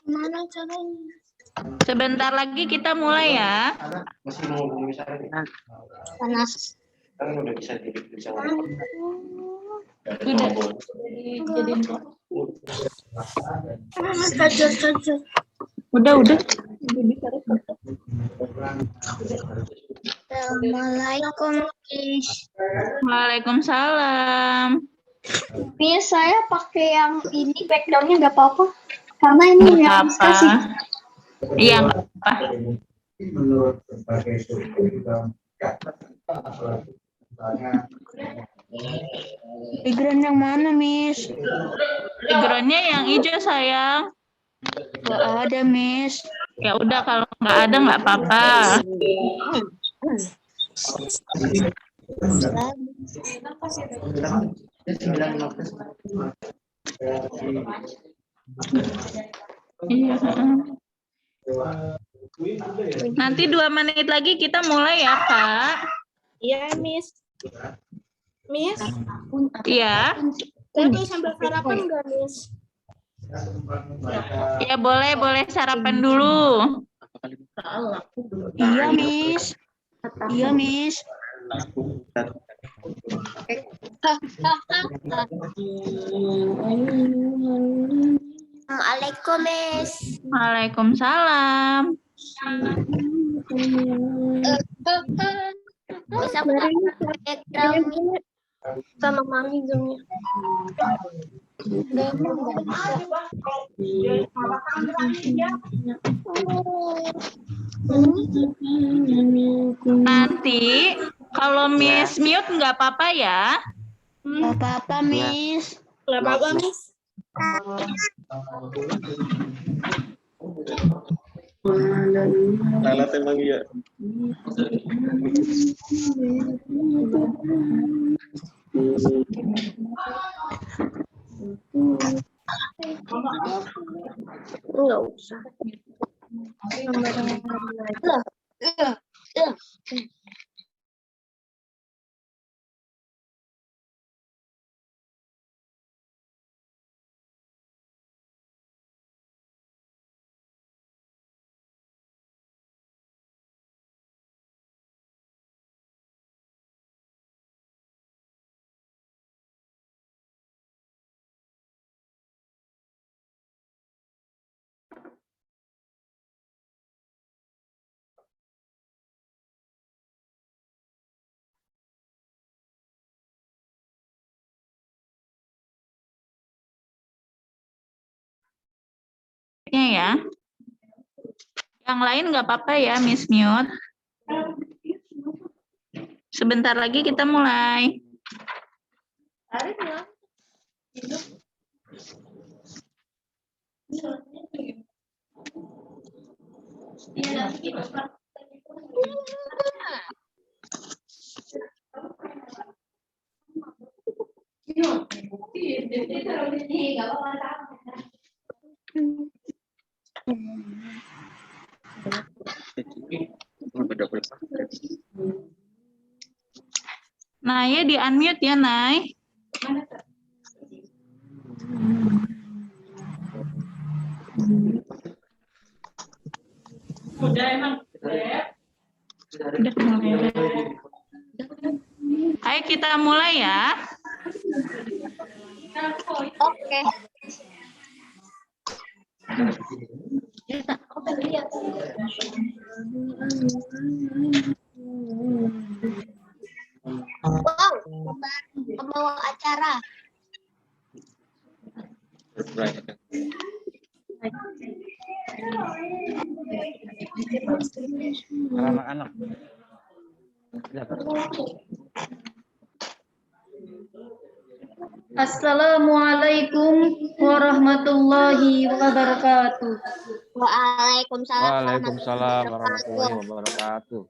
Mana caranya? Sebentar lagi kita mulai ya. Masih mau Panas. kan udah bisa Kacau. Udah. Assalamualaikum, Miss. Waalaikumsalam. Miss, saya pakai yang ini backgroundnya nggak apa-apa. Karena ini Nggak yang apa-apa. kasih. Iya, nggak apa. Menurut berbagai studi Background yang mana, Miss? Backgroundnya yang hijau sayang. Nggak ada, Miss. Ya udah kalau nggak ada nggak apa-apa. Iya. Nanti 2 menit lagi kita mulai ya, Kak. Iya, Miss. Miss, Iya. saya boleh sambil sarapan nggak, Miss? Ya boleh sarapan dulu. Iya, Miss. Iya, Miss. Assalamualaikum, Miss. Waalaikumsalam. Bisa background Sama Mami Zoom-nya. Nanti kalau Miss mute nggak apa-apa ya. Nggak apa-apa, Miss. Nggak apa-apa, Miss. lalat emang iya. Nggak usah. Ya. Yang lain nggak apa-apa ya, Miss mute. Sebentar lagi kita mulai. Naya di unmute ya, Nay. Udah emang. Udah mulai. Ayo kita mulai ya. Oke. Wow, pembawa acara. Anak-anak. Assalamualaikum warahmatullahi wabarakatuh. Waalaikumsalam. Waalaikumsalam warahmatullahi wabarakatuh.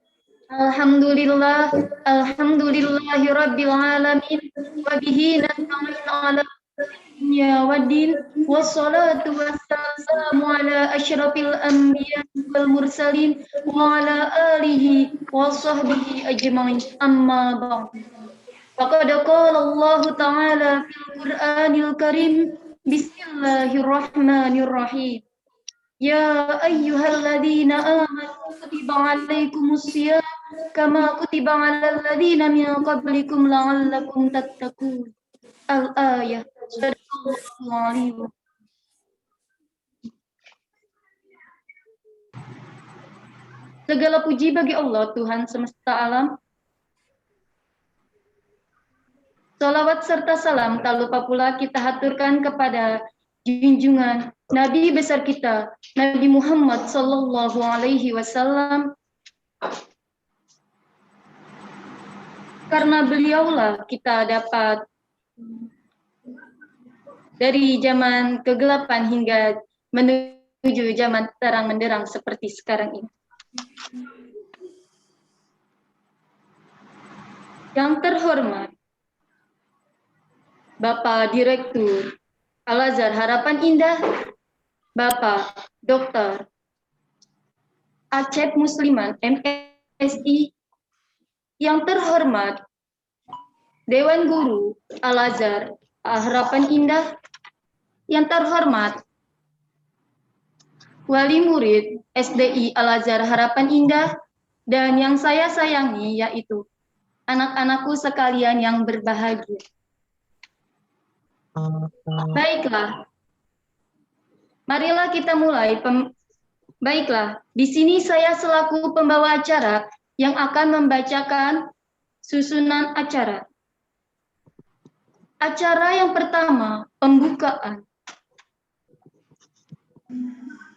Alhamdulillahi rabbil alamin wa bihi nasta'in ala dunya waddin wassalatu wassalamu ala asyrafil anbiya wal mursalin wa ala alihi wa sahbihi ajma'in amma ba'd. Faqad qala Allah ta'ala fil Qur'anil Karim, Bismillah Bismillahirrahmanirrahim. Ya ayyuhalladzina amanu kutiba alaikumus syiyam kama kutiba alal ladzina min qablikum la'allakum tattaqun. Al-ayah. Sadaqallahu alaihi. Segala puji bagi Allah, Tuhan semesta alam. Salawat serta salam tak lupa pula kita haturkan kepada junjungan Nabi besar kita, Nabi Muhammad sallallahu alaihi wasallam. Karena beliaulah kita dapat dari zaman kegelapan hingga menuju zaman terang menderang seperti sekarang ini. Yang terhormat Bapak Direktur Al-Azhar Harapan Indah, Bapak Dr. Acep Musliman MSI, yang terhormat Dewan Guru Al-Azhar Harapan Indah, yang terhormat Wali Murid SDI Al-Azhar Harapan Indah, dan yang saya sayangi yaitu anak-anakku sekalian yang berbahagia. Baiklah, marilah kita mulai. Baiklah, di sini saya selaku pembawa acara yang akan membacakan susunan acara. Acara yang pertama, pembukaan.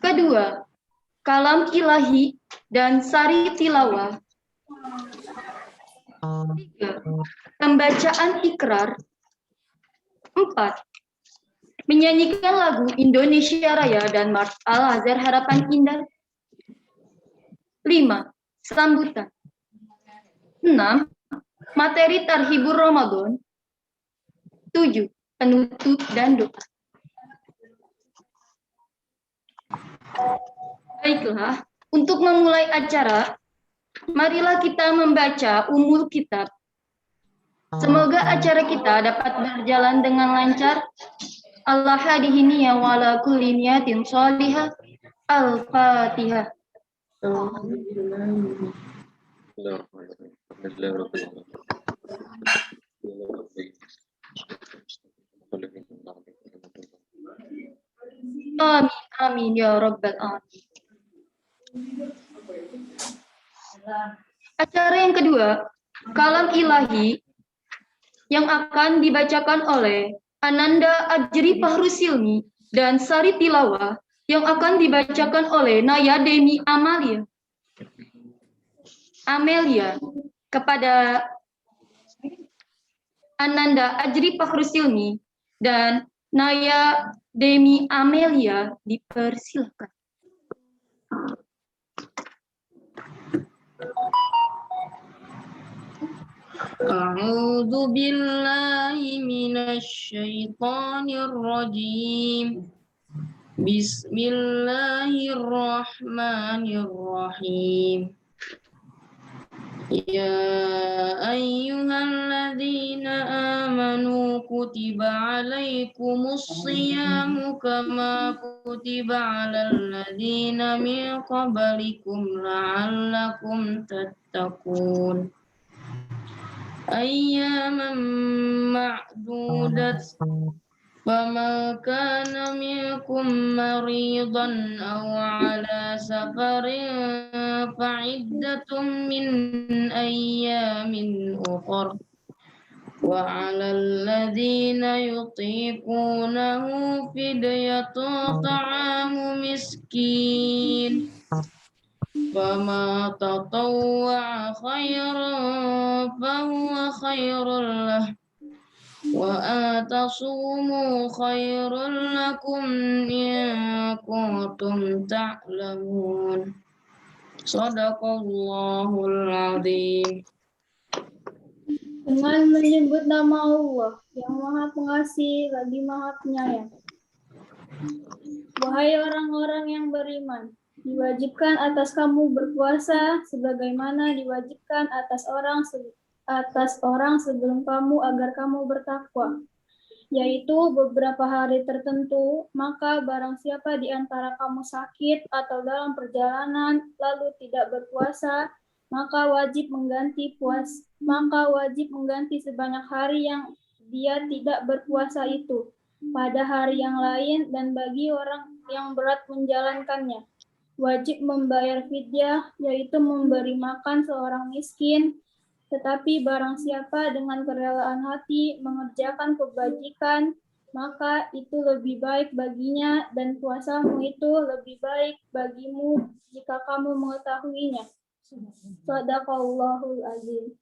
Kedua, kalam ilahi dan sari tilawah. Tiga, pembacaan ikrar. 4. Menyanyikan lagu Indonesia Raya dan Mars Al-Azhar Harapan Indah. 5. Sambutan. 6. Materi Tarhibur Ramadan. 7. Penutup dan doa. Baiklah, untuk memulai acara, marilah kita membaca Ummul Kitab. Semoga acara kita dapat berjalan dengan lancar. Allah hadihini ya wala kulli niyatin shalihah. Al-Fatihah. Amin, amin ya rabbal alamin. Acara yang kedua, kalam ilahi yang akan dibacakan oleh Ananda Ajri Fahrusilmi dan sari tilawah yang akan dibacakan oleh Naya Deni Amelia. Kepada Ananda Ajri Fahrusilmi dan Naya Demi Amelia dipersilakan. A'udzu billahi minasy syaithanir rajim. Bismillahirrahmanirrahim. Ya ayyuhalladzina amanu kutiba alaikumus syiyamu kama kutiba alal ladzina min qablikum la'allakum tattaqun. Ayyaman ma'dudat fama kana minkum maridan aw ala safarin fa'iddatum min ayyamin ukhra wa 'alal ladzina yutiqunahu fidyatun ta'amu miskin. Fama tatawwa'a khairan fahuwa khairul lah wa atasumu khairul lakum in kuntum ta'lamun. Shadaqallahul azim. Dengan menyebut nama Allah yang Maha Pengasih lagi Maha Penyayang. Wahai orang-orang yang beriman, diwajibkan atas kamu berpuasa sebagaimana diwajibkan atas orang sebelum kamu agar kamu bertakwa. yaitu beberapa hari tertentu, maka barang siapa di antara kamu sakit atau dalam perjalanan lalu tidak berpuasa, maka wajib mengganti sebanyak hari yang dia tidak berpuasa itu pada hari yang lain, dan bagi orang yang berat menjalankannya wajib membayar fidyah, yaitu memberi makan seorang miskin. Tetapi barang siapa dengan kerelaan hati mengerjakan kebajikan, maka itu lebih baik baginya, dan puasamu itu lebih baik bagimu jika kamu mengetahuinya. Shadaqallahul azim.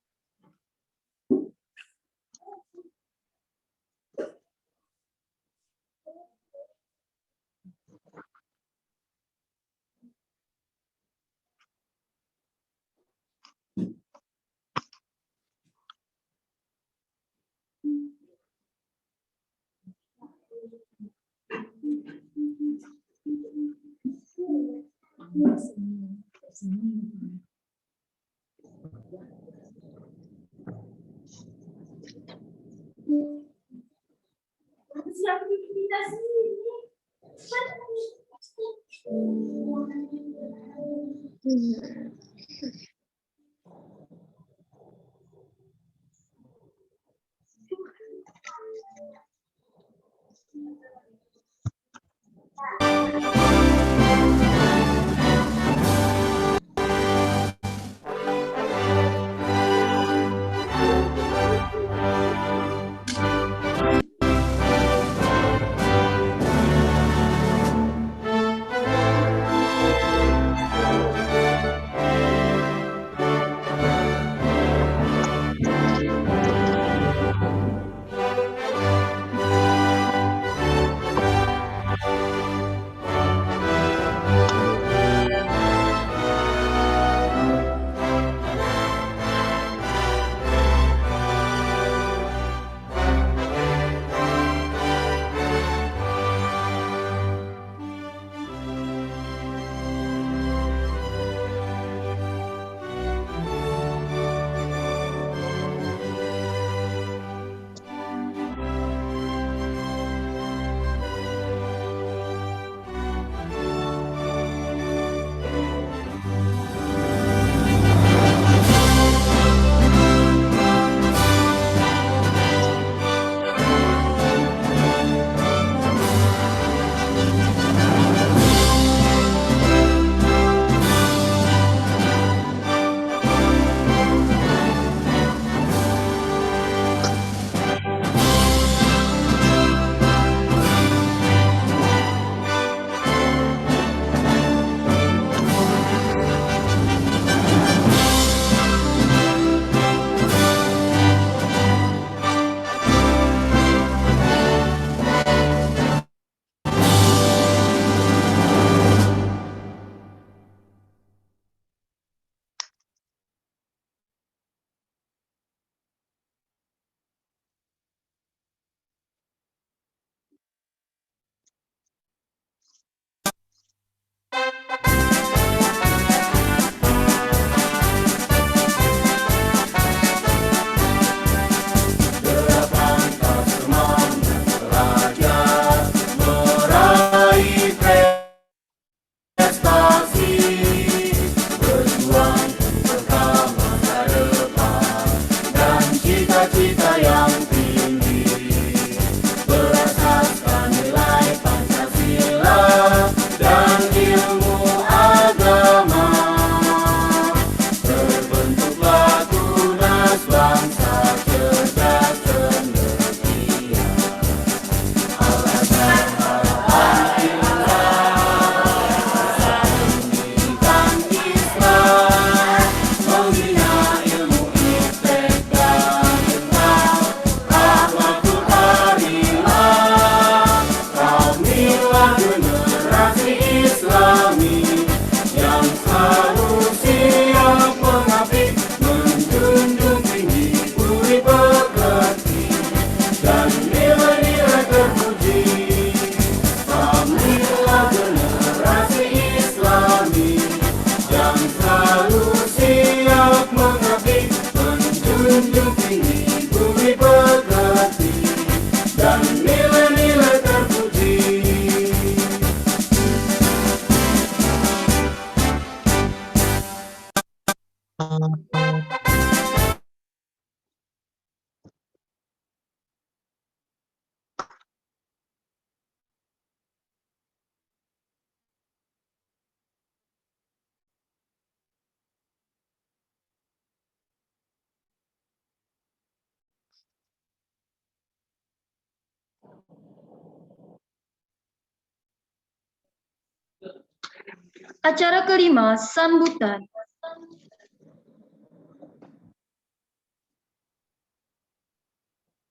Acara kelima, sambutan.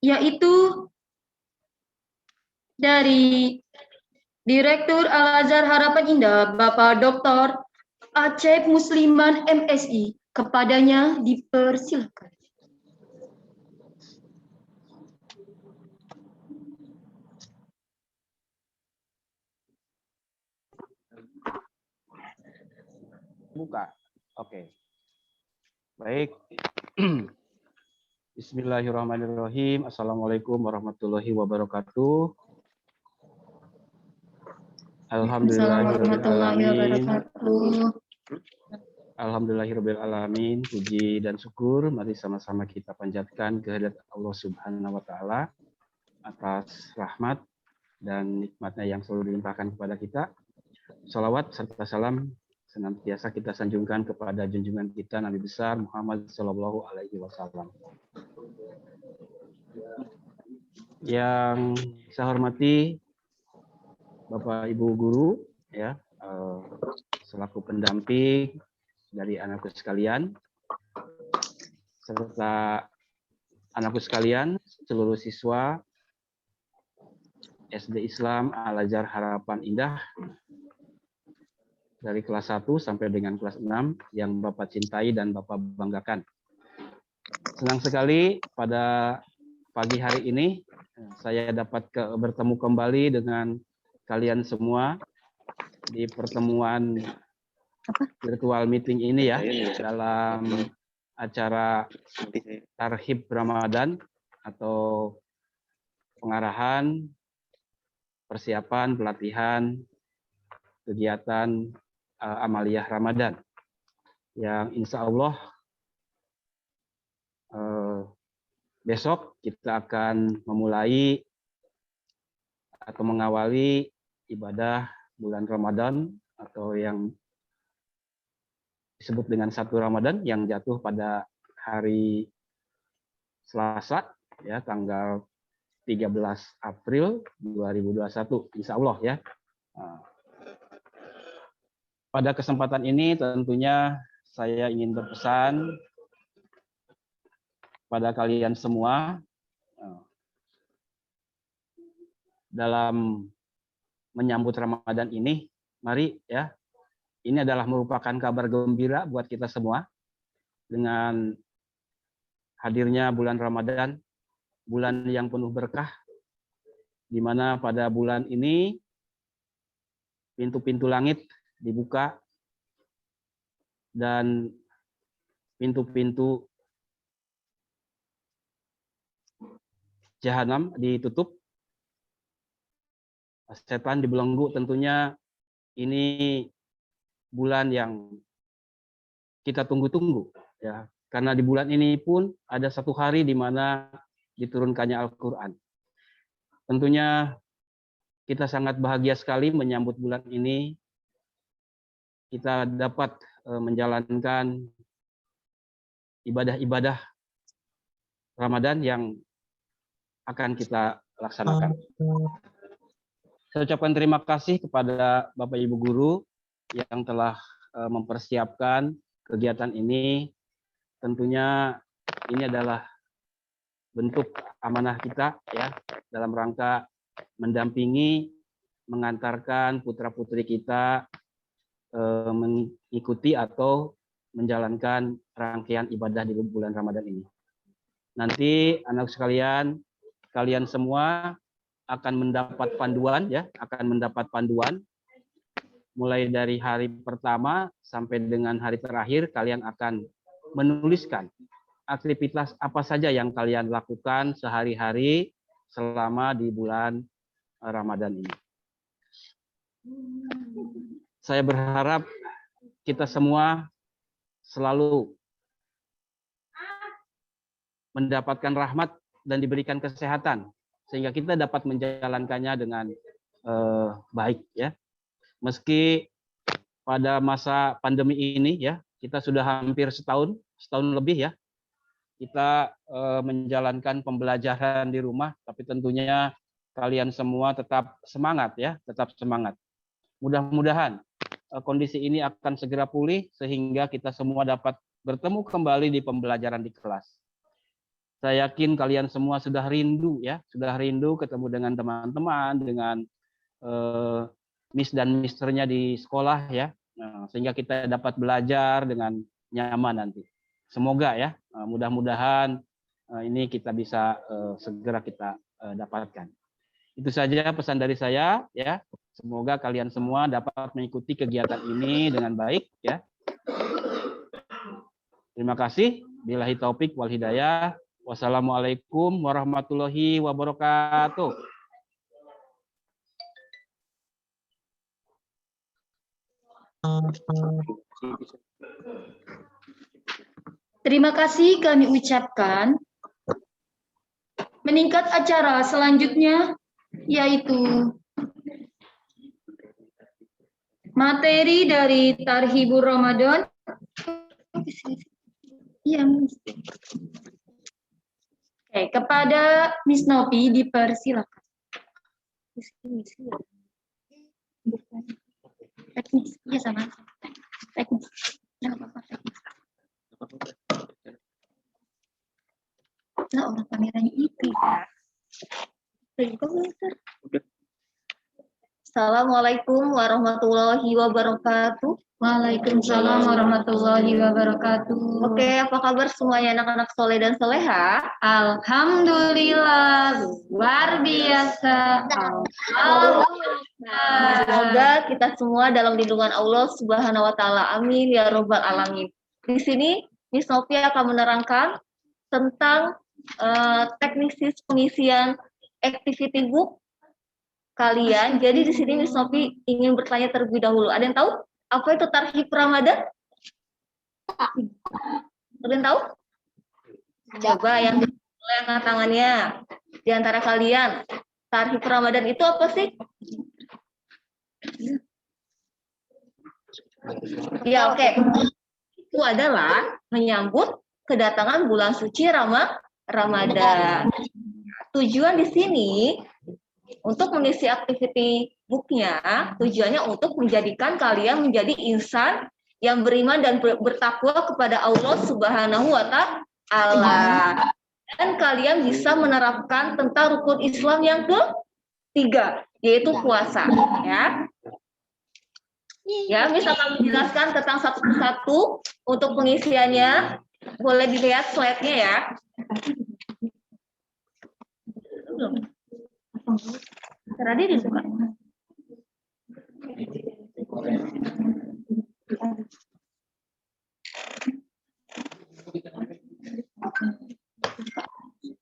Yaitu dari Direktur Al-Azhar Harapan Indah, Bapak Dr. Acep Musliman MSI. Kepadanya dipersilakan. Buka. Oke. Baik. Bismillahirrahmanirrahim. Assalamualaikum warahmatullahi wabarakatuh. Alhamdulillahirrahmanirrahim. Alhamdulillahirrahmanirrahim. Puji dan syukur mari sama-sama kita panjatkan kehadirat Allah Subhanahu wa taala atas rahmat dan nikmatnya yang selalu dilimpahkan kepada kita. Salawat serta salam senantiasa kita sanjungkan kepada junjungan kita Nabi besar Muhammad Sallallahu Alaihi Wasallam. Yang saya hormati Bapak Ibu guru, ya, selaku pendamping dari anakku sekalian, serta anakku sekalian, seluruh siswa SD Islam Al-Azhar Harapan Indah dari kelas 1 sampai dengan kelas 6 yang Bapak cintai dan Bapak banggakan. Senang sekali pada pagi hari ini saya dapat bertemu kembali dengan kalian semua di pertemuan virtual meeting ini ya, dalam acara Tarhib Ramadan atau pengarahan, persiapan, pelatihan, kegiatan amaliyah Ramadan yang insya Allah besok kita akan memulai atau mengawali ibadah bulan Ramadan atau yang disebut dengan 1 Ramadan yang jatuh pada hari Selasa ya, tanggal 13 April 2021 insya Allah ya. Pada kesempatan ini tentunya saya ingin berpesan pada kalian semua dalam menyambut Ramadan ini, mari ya, ini adalah merupakan kabar gembira buat kita semua dengan hadirnya bulan Ramadan, bulan yang penuh berkah, di mana pada bulan ini pintu-pintu langit dibuka dan pintu-pintu jahanam ditutup. Setan dibelenggu. Tentunya ini bulan yang kita tunggu-tunggu ya, karena di bulan ini pun ada 1 hari di mana diturunkannya Al-Qur'an. Tentunya kita sangat bahagia sekali menyambut bulan ini. Kita dapat menjalankan ibadah-ibadah Ramadan yang akan kita laksanakan. Saya ucapkan terima kasih kepada Bapak Ibu guru yang telah mempersiapkan kegiatan ini. Tentunya ini adalah bentuk amanah kita ya, dalam rangka mendampingi, mengantarkan putra-putri kita mengikuti atau menjalankan rangkaian ibadah di bulan Ramadan ini. Nanti anak sekalian, kalian semua akan mendapat panduan ya, akan mendapat panduan mulai dari hari pertama sampai dengan hari terakhir. Kalian akan menuliskan aktivitas apa saja yang kalian lakukan sehari-hari selama di bulan Ramadan ini. Saya berharap kita semua selalu mendapatkan rahmat dan diberikan kesehatan sehingga kita dapat menjalankannya dengan baik ya. Meski pada masa pandemi ini ya, kita sudah hampir setahun lebih ya, kita menjalankan pembelajaran di rumah, tapi tentunya kalian semua tetap semangat ya, tetap semangat. Mudah-mudahan kondisi ini akan segera pulih sehingga kita semua dapat bertemu kembali di pembelajaran di kelas. Saya yakin kalian semua sudah rindu ya, sudah rindu ketemu dengan teman-teman, dengan miss dan misternya di sekolah ya, sehingga kita dapat belajar dengan nyaman nanti. Semoga ya, mudah-mudahan ini kita bisa segera kita dapatkan. Itu saja pesan dari saya ya. Semoga kalian semua dapat mengikuti kegiatan ini dengan baik ya. Terima kasih. Billahi taufik wal hidayah. Wassalamualaikum warahmatullahi wabarakatuh. Terima kasih kami ucapkan. Meningkat acara selanjutnya yaitu materi dari Tarhibur Ramadan. Iya, oke, kepada Miss Novi dipersilakan. Teknis, iya sama. Teknis. Nggak apa-apa, teknis. Nah, orang kameranya itu ya. Assalamualaikum warahmatullahi wabarakatuh. Waalaikumsalam warahmatullahi wabarakatuh. Oke, apa kabar semuanya anak-anak soleh dan soleha? Alhamdulillah, luar biasa. Semoga kita semua dalam lindungan Allah Subhanahu wa taala. Amin ya robbal alamin. Di sini Miss Novi akan menerangkan tentang teknis pengisian activity book kalian. Jadi di sini Miss Novi ingin bertanya terlebih dahulu. Ada yang tahu apa itu Tarhib Ramadan? Ada yang tahu? Coba yang angkat tangannya di antara kalian. Tarhib Ramadan itu apa sih? Ya, oke. Itu adalah menyambut kedatangan bulan suci Ramadan. Tujuan di sini untuk mengisi activity booknya, tujuannya untuk menjadikan kalian menjadi insan yang beriman dan bertakwa kepada Allah Subhanahu wa taala. Dan kalian bisa menerapkan tentang rukun Islam yang ketiga, yaitu puasa, ya. Ya, Miss akan menjelaskan tentang satu persatu untuk pengisiannya. Boleh dilihat slide-nya ya. Tadi disuka.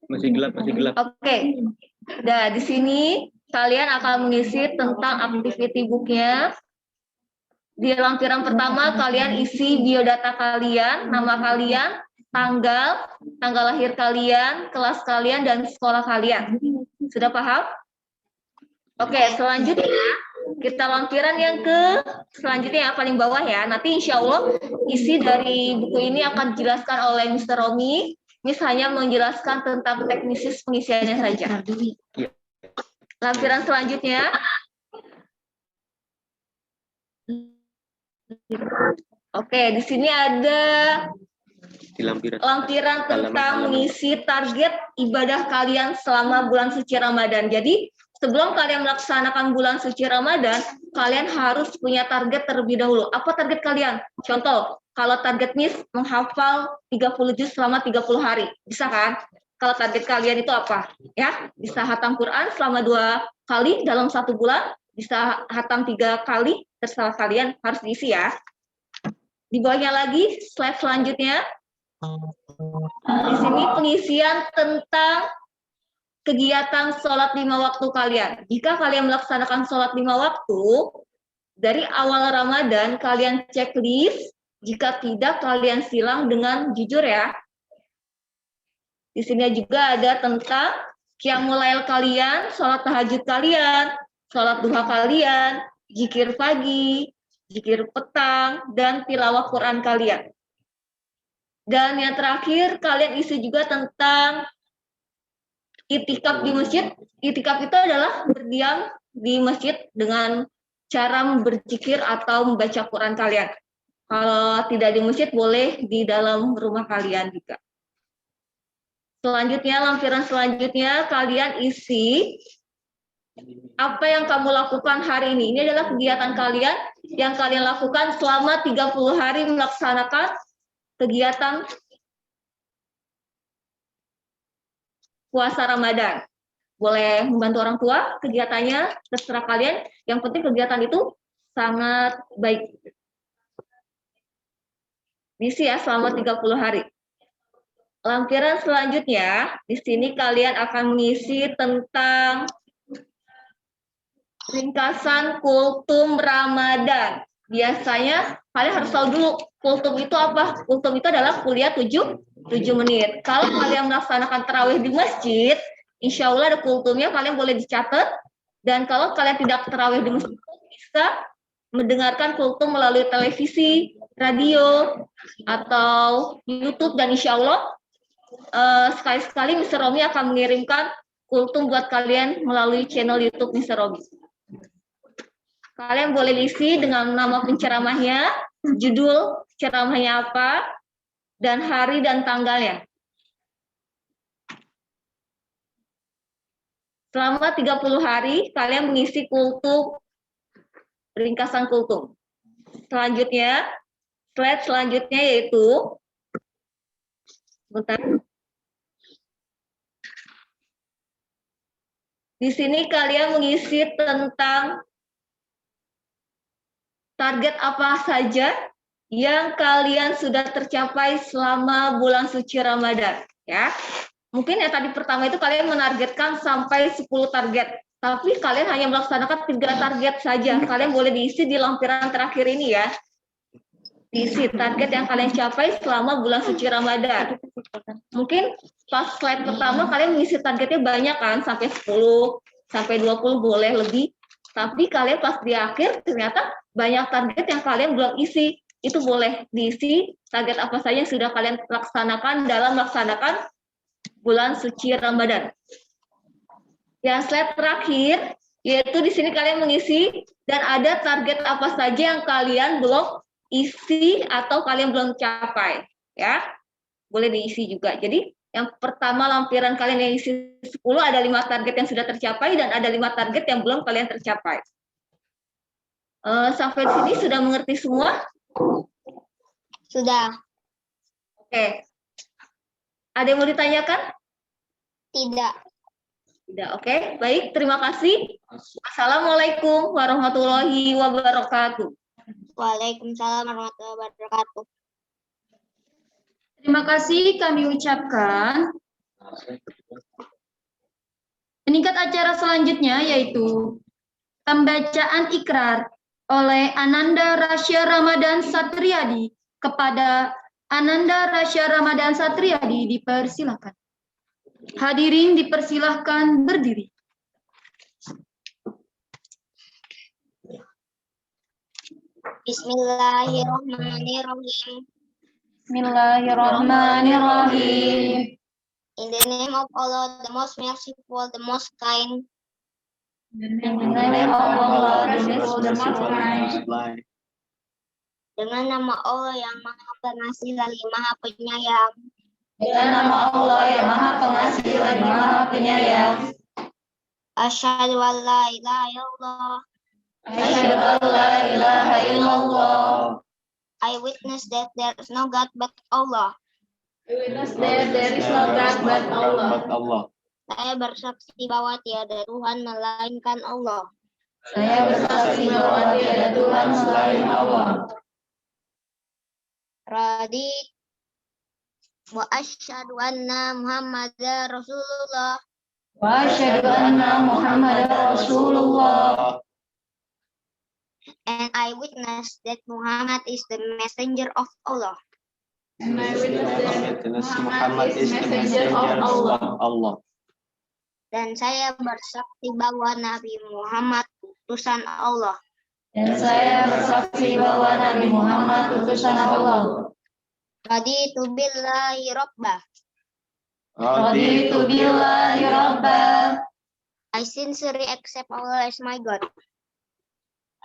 Masih gelap. Oke. Nah, di sini kalian akan mengisi tentang activity book-nya. Di lampiran pertama kalian isi biodata kalian, nama kalian, tanggal lahir kalian, kelas kalian, dan sekolah kalian. Sudah paham? Oke, selanjutnya kita lampiran yang selanjutnya yang paling bawah ya. Nanti insya Allah isi dari buku ini akan dijelaskan oleh Mr. Romi. Miss hanya menjelaskan tentang teknis pengisiannya saja. Lampiran selanjutnya. Oke, di sini ada lampiran tentang mengisi target ibadah kalian selama bulan suci Ramadan. Jadi, sebelum kalian melaksanakan bulan suci Ramadan, kalian harus punya target terlebih dahulu. Apa target kalian? Contoh, kalau target Miss menghafal 30 juz selama 30 hari. Bisa kan? Kalau target kalian itu apa? Ya, bisa hatam Quran selama 2 kali dalam 1 bulan, bisa hatam 3 kali, terserah kalian, harus diisi ya. Di bawahnya lagi, slide selanjutnya. Di sini pengisian tentang kegiatan sholat 5 waktu kalian. Jika kalian melaksanakan sholat 5 waktu, dari awal Ramadan kalian checklist, jika tidak kalian silang dengan jujur ya. Di sini juga ada tentang qiyamul lail kalian, sholat tahajud kalian, sholat duha kalian, zikir pagi, zikir petang, dan tilawah Quran kalian. Dan yang terakhir, kalian isi juga tentang itikaf di masjid. Itikaf itu adalah berdiam di masjid dengan cara berzikir atau membaca Quran kalian. Kalau tidak di masjid, boleh di dalam rumah kalian juga. Selanjutnya, lampiran selanjutnya, kalian isi apa yang kamu lakukan hari ini. Ini adalah kegiatan kalian yang kalian lakukan selama 30 hari melaksanakan kegiatan puasa Ramadan. Boleh membantu orang tua, kegiatannya terserah kalian. Yang penting kegiatan itu sangat baik. Diisi ya selama 30 hari. Lampiran selanjutnya, di sini kalian akan mengisi tentang ringkasan kultum Ramadan. Biasanya kalian harus tahu dulu kultum itu apa. Kultum itu adalah kuliah 7 menit. Kalau kalian melaksanakan tarawih di masjid, insya Allah ada kultumnya, kalian boleh dicatat. Dan kalau kalian tidak tarawih di masjid, bisa mendengarkan kultum melalui televisi, radio, atau YouTube. Dan insya Allah sekali-sekali Mr. Romi akan mengirimkan kultum buat kalian melalui channel YouTube Mr. Romi. Kalian boleh isi dengan nama penceramahnya, judul ceramahnya apa, dan hari dan tanggalnya. Selama 30 hari, kalian mengisi kultum, ringkasan kultum. Selanjutnya, slide selanjutnya yaitu, bentar. Di sini kalian mengisi tentang target apa saja yang kalian sudah tercapai selama bulan suci Ramadan, ya. Mungkin ya tadi pertama itu kalian menargetkan sampai 10 target, tapi kalian hanya melaksanakan 3 target saja. Kalian boleh diisi di lampiran terakhir ini ya. Diisi target yang kalian capai selama bulan suci Ramadan. Mungkin pas slide pertama kalian mengisi targetnya banyak kan, sampai 10, sampai 20 boleh lebih. Tapi kalian pas di akhir ternyata banyak target yang kalian belum isi. Itu boleh diisi target apa saja yang sudah kalian laksanakan dalam melaksanakan bulan suci Ramadan. Yang slide terakhir yaitu di sini kalian mengisi dan ada target apa saja yang kalian belum isi atau kalian belum capai, ya. Boleh diisi juga. Jadi yang pertama lampiran kalian yang isi 10 ada 5 target yang sudah tercapai dan ada 5 target yang belum kalian tercapai. Sampai di sini sudah mengerti semua? Sudah. Oke. Ada yang mau ditanyakan? Tidak. Tidak, oke. Baik, terima kasih. Assalamualaikum warahmatullahi wabarakatuh. Waalaikumsalam warahmatullahi wabarakatuh. Terima kasih kami ucapkan. Meningkat acara selanjutnya yaitu pembacaan ikrar oleh Ananda Rasya Ramadan Satriadi kepada Ananda Rasya Ramadan Satriadi, dipersilakan. Hadirin dipersilahkan berdiri. Bismillahirrahmanirrahim. Bismillahirrahmanirrahim. In the name of Allah, the most merciful, the most kind. In the name of Allah, the most kind. Dengan nama Allah yang Maha Pengasih lagi Maha Penyayang. Dengan nama Allah yang Maha Pengasih lagi Maha Penyayang. Asyhadu an la ilaha illallah. Asyhadu an la ilaha illallah. I witness that there is no God but Allah. I witness that there is no God but Allah. Saya bersaksi bahwa tiada Tuhan melainkan Allah. Saya bersaksi bahwa tiada Tuhan selain Allah. Radi wa asyhadu anna Muhammadar Rasulullah. Wa asyhadu anna Muhammadar Rasulullah. And I witness that Muhammad is the messenger of Allah. And I witness that Muhammad is the messenger of Allah. Dan saya bersaksi bahwa Nabi Muhammad utusan Allah. Dan saya bersaksi bahwa Nabi Muhammad utusan Allah. Raditu billahi rabbah. Raditu billahi rabbah. I sincerely accept Allah as my God.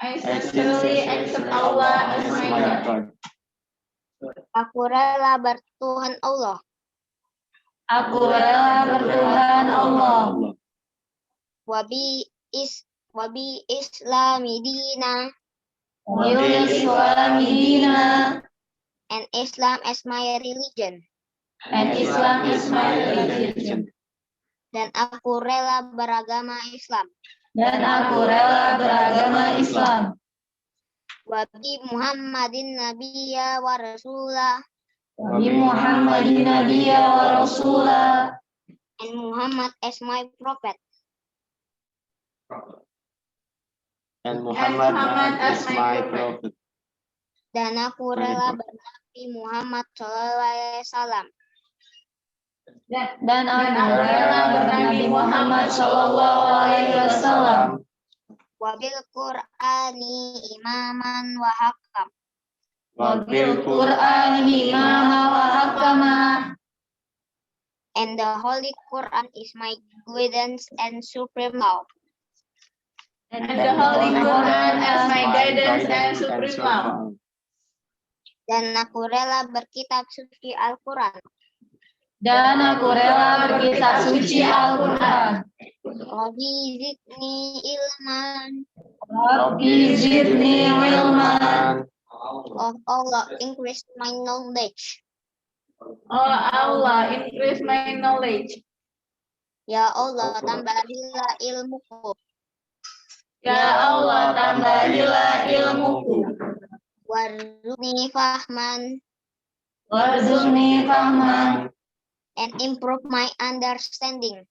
I sincerely accept Allah as my God. Aku rela bertuhan Allah. Aku rela bertuhan Allah. Wabi islami dina. Wabil islami dina. And Islam as my religion. And Islam is my religion. Dan aku rela beragama Islam. Dan aku rela beragama Islam. Wabi Muhammadin nabiyya wa rasulah. Nabi Muhammadin nabiyya wa rasulah. And Muhammad as my prophet. And Muhammad is my prophet. Dan aku rela bernabi Muhammad sallallahu alaihi wasallam. Dan aku rela bernabi Muhammad sallallahu alaihi wasallam. Wabil Qur'ani imaman wa hakam. Wabil Qur'ani imama wa hakama. And the Holy Quran is my guidance and supreme law. And the Holy Quran as my guidance and supreme law. Dan aku rela berkitab suci Al-Quran. Dan aku rela berkitab suci Al-Quran. Rabbi zidni ilman. Rabbi zidni ilman. Oh Allah, increase my knowledge. Oh Allah, increase my knowledge. Ya Allah, tambahilah ilmuku. Ya Allah, tambahilah ilmuku. Warzuqni fahman. Warzuqni fahman. And improve my understanding.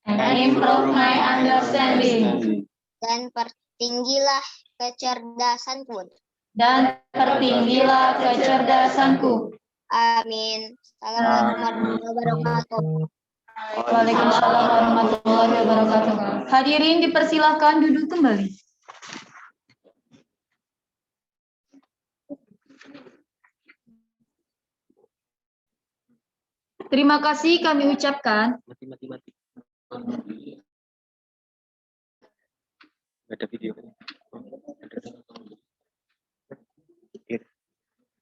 And improve my understanding. Dan pertinggilah kecerdasanku. Dan pertinggilah kecerdasanku. Amin. Assalamualaikum warahmatullahi wabarakatuh. Waalaikumsalam warahmatullahi wabarakatuh. Hadirin dipersilahkan duduk kembali. Terima kasih kami ucapkan. Mati. Ada video.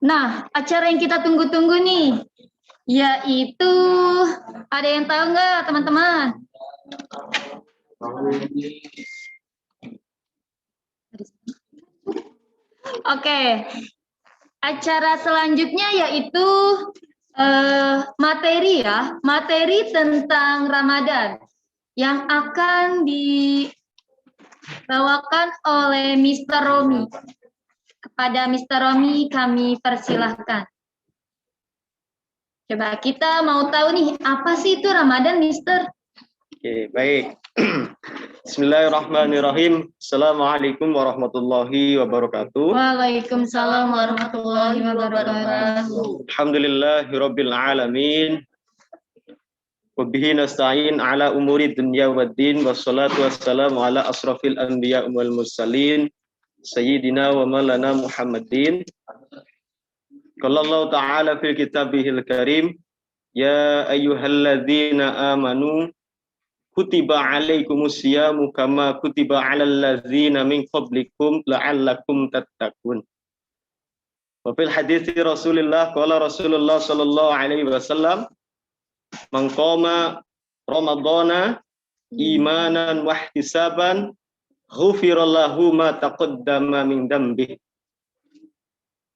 Nah, acara yang kita tunggu-tunggu nih, yaitu ada yang tahu nggak teman-teman? Oke, acara selanjutnya yaitu materi tentang Ramadan yang akan dibawakan oleh Mr. Romi. Kepada Mr. Romi kami persilahkan. Coba kita mau tahu nih, apa sih itu Ramadan, Mister? Oke, baik. Bismillahirrahmanirrahim. Assalamualaikum warahmatullahi wabarakatuh. Waalaikumsalam warahmatullahi wabarakatuh. Alhamdulillahirabbil alamin. Wabihi nasta'in ala umuri dunya waddin wassalatu wassalamu ala asrafil anbiya wal mursalin sayyidina wa maulana Muhammadin. Qala Allah ta'ala fil kitabihil karim, ya ayyuhalladzina amanu kutiba alaikumus siyamu kama kutiba alal ladzina min qablikum la'allakum tattaqun. Wa fil hadithi Rasulillah qala Rasulullah sallallahu alaihi wasallam, man qama ramadhana imanan wa ihtisaban ghufira lahu ma taqaddama min dhanbi.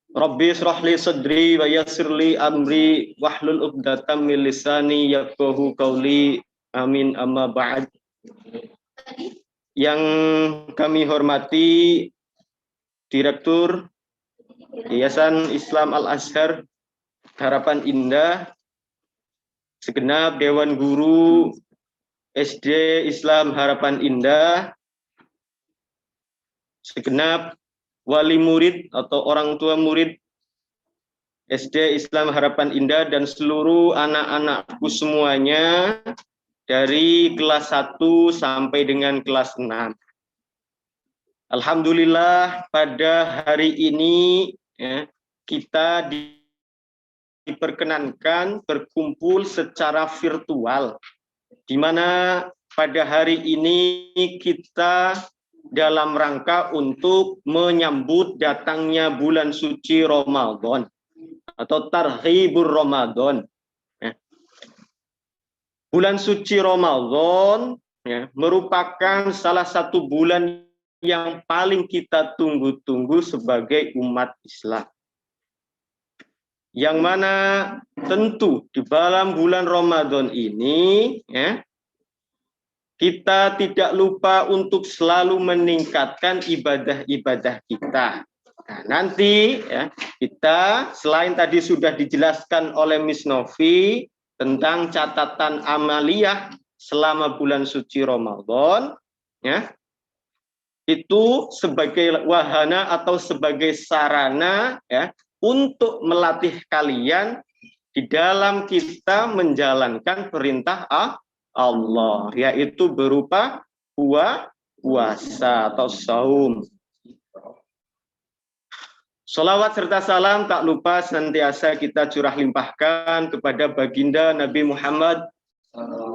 Rabbi israh li sadri wa yassir li amri wahlul 'uqdatam min lisani yafqahu qawli. Amin, amma ba'd. Yang kami hormati Direktur Yayasan Islam Al-Azhar Harapan Indah, segenap Dewan Guru SD Islam Harapan Indah, segenap wali murid atau orang tua murid SD Islam Harapan Indah dan seluruh anak-anakku semuanya dari kelas 1 sampai dengan kelas 6. Alhamdulillah pada hari ini ya, kita diperkenankan berkumpul secara virtual, di mana pada hari ini kita dalam rangka untuk menyambut datangnya bulan suci Ramadan atau Targhibur Ramadan. Ya. Bulan suci Ramadan ya, merupakan salah satu bulan yang paling kita tunggu-tunggu sebagai umat Islam. Yang mana tentu di dalam bulan Ramadan ini ya, kita tidak lupa untuk selalu meningkatkan ibadah-ibadah kita. Nah, nanti ya, kita selain tadi sudah dijelaskan oleh Miss Novi tentang catatan amaliyah selama bulan suci Ramadan, ya, itu sebagai wahana atau sebagai sarana ya, untuk melatih kalian di dalam kita menjalankan perintah Allah, yaitu berupa puasa atau saum. Salawat serta salam tak lupa senantiasa kita curah limpahkan kepada baginda Nabi Muhammad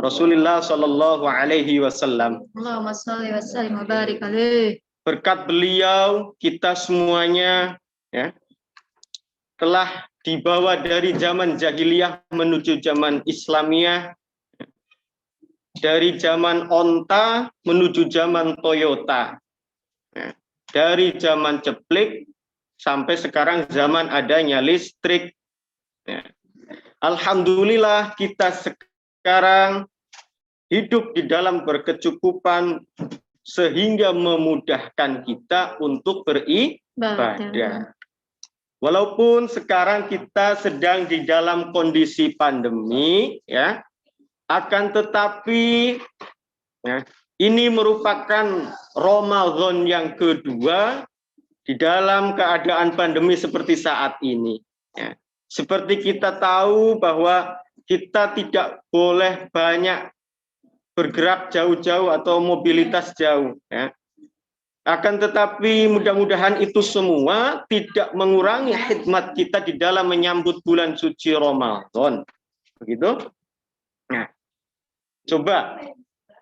Rasulullah Shallallahu Alaihi Wasallam. Allahumma sholli wa sallim wa barik alaihi. Berkat beliau kita semuanya ya, telah dibawa dari zaman jahiliyah menuju zaman Islamiyah, dari zaman onta menuju zaman Toyota, ya, dari zaman ceplik sampai sekarang zaman adanya listrik. Ya. Alhamdulillah kita sekarang hidup di dalam berkecukupan sehingga memudahkan kita untuk beribadah. Walaupun sekarang kita sedang di dalam kondisi pandemi, ya, akan tetapi ya, ini merupakan Ramadan yang kedua di dalam keadaan pandemi seperti saat ini. Ya. Seperti kita tahu bahwa kita tidak boleh banyak bergerak jauh-jauh atau mobilitas jauh. Ya. Akan tetapi mudah-mudahan itu semua tidak mengurangi khidmat kita di dalam menyambut bulan suci Ramadan. Begitu? Nah, coba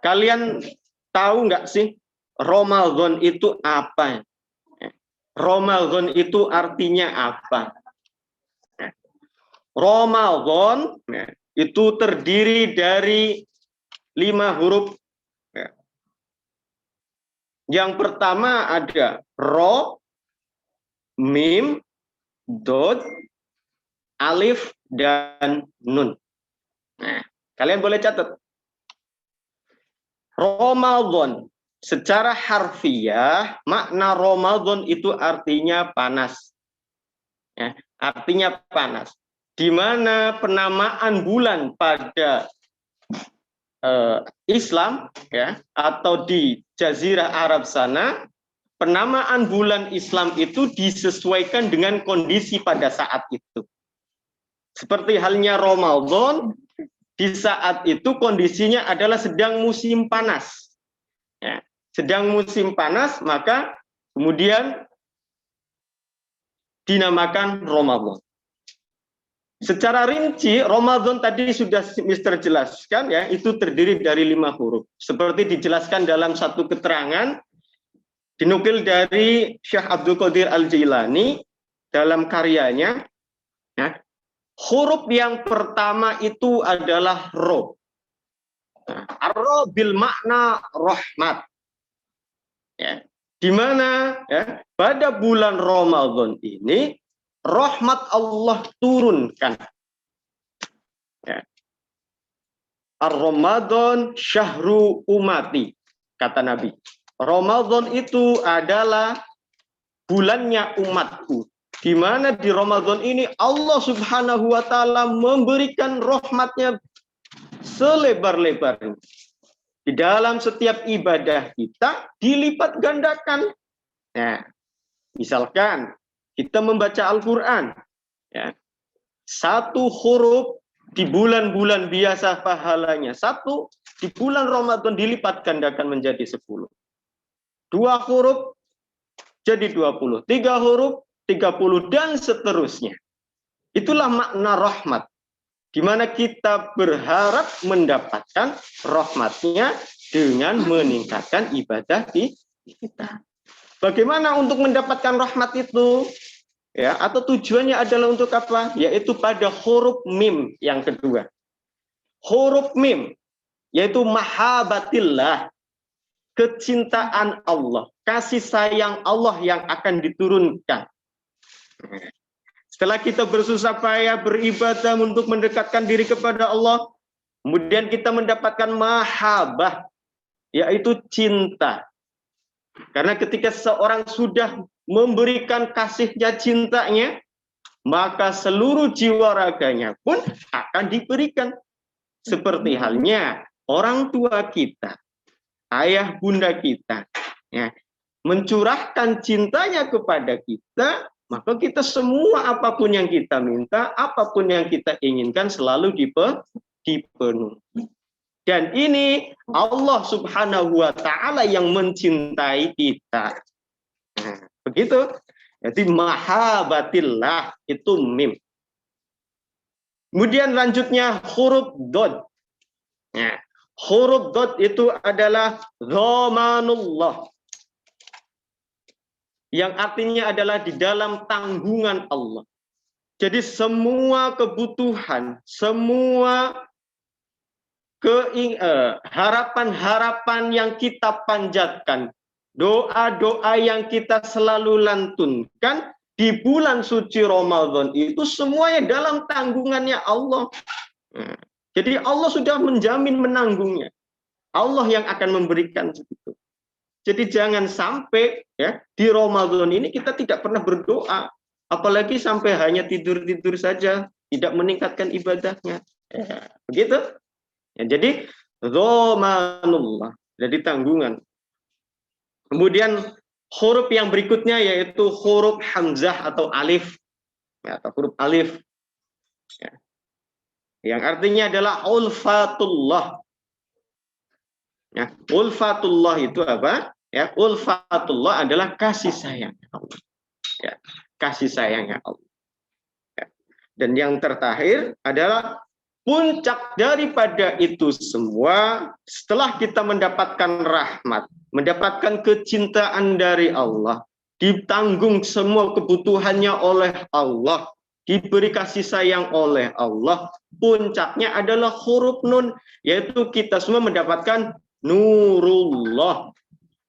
kalian tahu nggak sih Ramadan itu apa? Ramadan itu artinya apa? Ramadan itu terdiri dari 5 huruf. Yang pertama ada ro, mim, dod, alif, dan nun. Nah, kalian boleh catat. Ramadan. Secara harfiah, makna Ramadan itu artinya panas. Ya, artinya panas. Di mana penamaan bulan pada Islam, ya, atau di Jazirah Arab sana, penamaan bulan Islam itu disesuaikan dengan kondisi pada saat itu. Seperti halnya Ramadan, di saat itu kondisinya adalah sedang musim panas. Ya. Sedang musim panas, maka kemudian dinamakan Ramadan. Secara rinci, Ramadan tadi sudah Mister jelaskan, ya, itu terdiri dari 5 huruf. Seperti dijelaskan dalam satu keterangan, dinukil dari Syekh Abdul Qadir Al-Jailani dalam karyanya, ya, huruf yang pertama itu adalah ro. Nah, ar-ro bil makna rahmat. Ya, di mana ya, pada bulan Ramadan ini rahmat Allah turunkan. Ya. Ar-Ramadan syahru umati, kata Nabi. Ramadan itu adalah bulannya umatku. Di mana di Ramadan ini Allah Subhanahu wa taala memberikan rahmatnya selebar-lebarnya. Di dalam setiap ibadah kita dilipat gandakan. Nah, misalkan kita membaca Al-Quran, ya, Satu huruf di bulan-bulan biasa pahalanya 1, di bulan Ramadan dilipat gandakan menjadi 10. 2 huruf jadi 20, 3 huruf 30 dan seterusnya. Itulah makna rahmat, di mana kita berharap mendapatkan rahmatnya dengan meningkatkan ibadah kita. Bagaimana untuk mendapatkan rahmat itu? Ya, atau tujuannya adalah untuk apa? Yaitu pada huruf mim yang kedua. Huruf mim, yaitu mahabbatillah, kecintaan Allah, kasih sayang Allah yang akan diturunkan. Setelah kita bersusah payah beribadah untuk mendekatkan diri kepada Allah, kemudian kita mendapatkan mahabbah, yaitu cinta. Karena ketika seorang sudah memberikan kasihnya, cintanya, maka seluruh jiwa raganya pun akan diberikan. Seperti halnya orang tua kita, ayah bunda kita, ya, mencurahkan cintanya kepada kita, maka kita semua apapun yang kita minta, apapun yang kita inginkan selalu dipenuhi. Dan ini Allah Subhanahu wa Ta'ala yang mencintai kita. Nah, begitu. Jadi mahabbatillah itu mim. Kemudian lanjutnya huruf dod. Nah, huruf dod itu adalah dhamanullah, yang artinya adalah di dalam tanggungan Allah. Jadi semua kebutuhan, semua harapan-harapan yang kita panjatkan, doa-doa yang kita selalu lantunkan di bulan suci Ramadan itu semuanya dalam tanggungannya Allah. Jadi Allah sudah menjamin menanggungnya. Allah yang akan memberikan itu. Jadi jangan sampai ya di Ramadan ini kita tidak pernah berdoa, apalagi sampai hanya tidur-tidur saja, tidak meningkatkan ibadahnya. Ya, begitu. Ya, jadi dhamanullah, jadi tanggungan. Kemudian huruf yang berikutnya yaitu huruf hamzah atau alif, ya, atau huruf alif, ya, yang artinya adalah ulfatullah. Ya, ulfatullah itu apa? Ya, ulfatullah adalah kasih sayang Allah. Ya, kasih sayangnya Allah. Ya. Dan yang terakhir adalah puncak daripada itu semua, setelah kita mendapatkan rahmat, mendapatkan kecintaan dari Allah, ditanggung semua kebutuhannya oleh Allah, diberi kasih sayang oleh Allah, puncaknya adalah huruf nun, yaitu kita semua mendapatkan nurullah,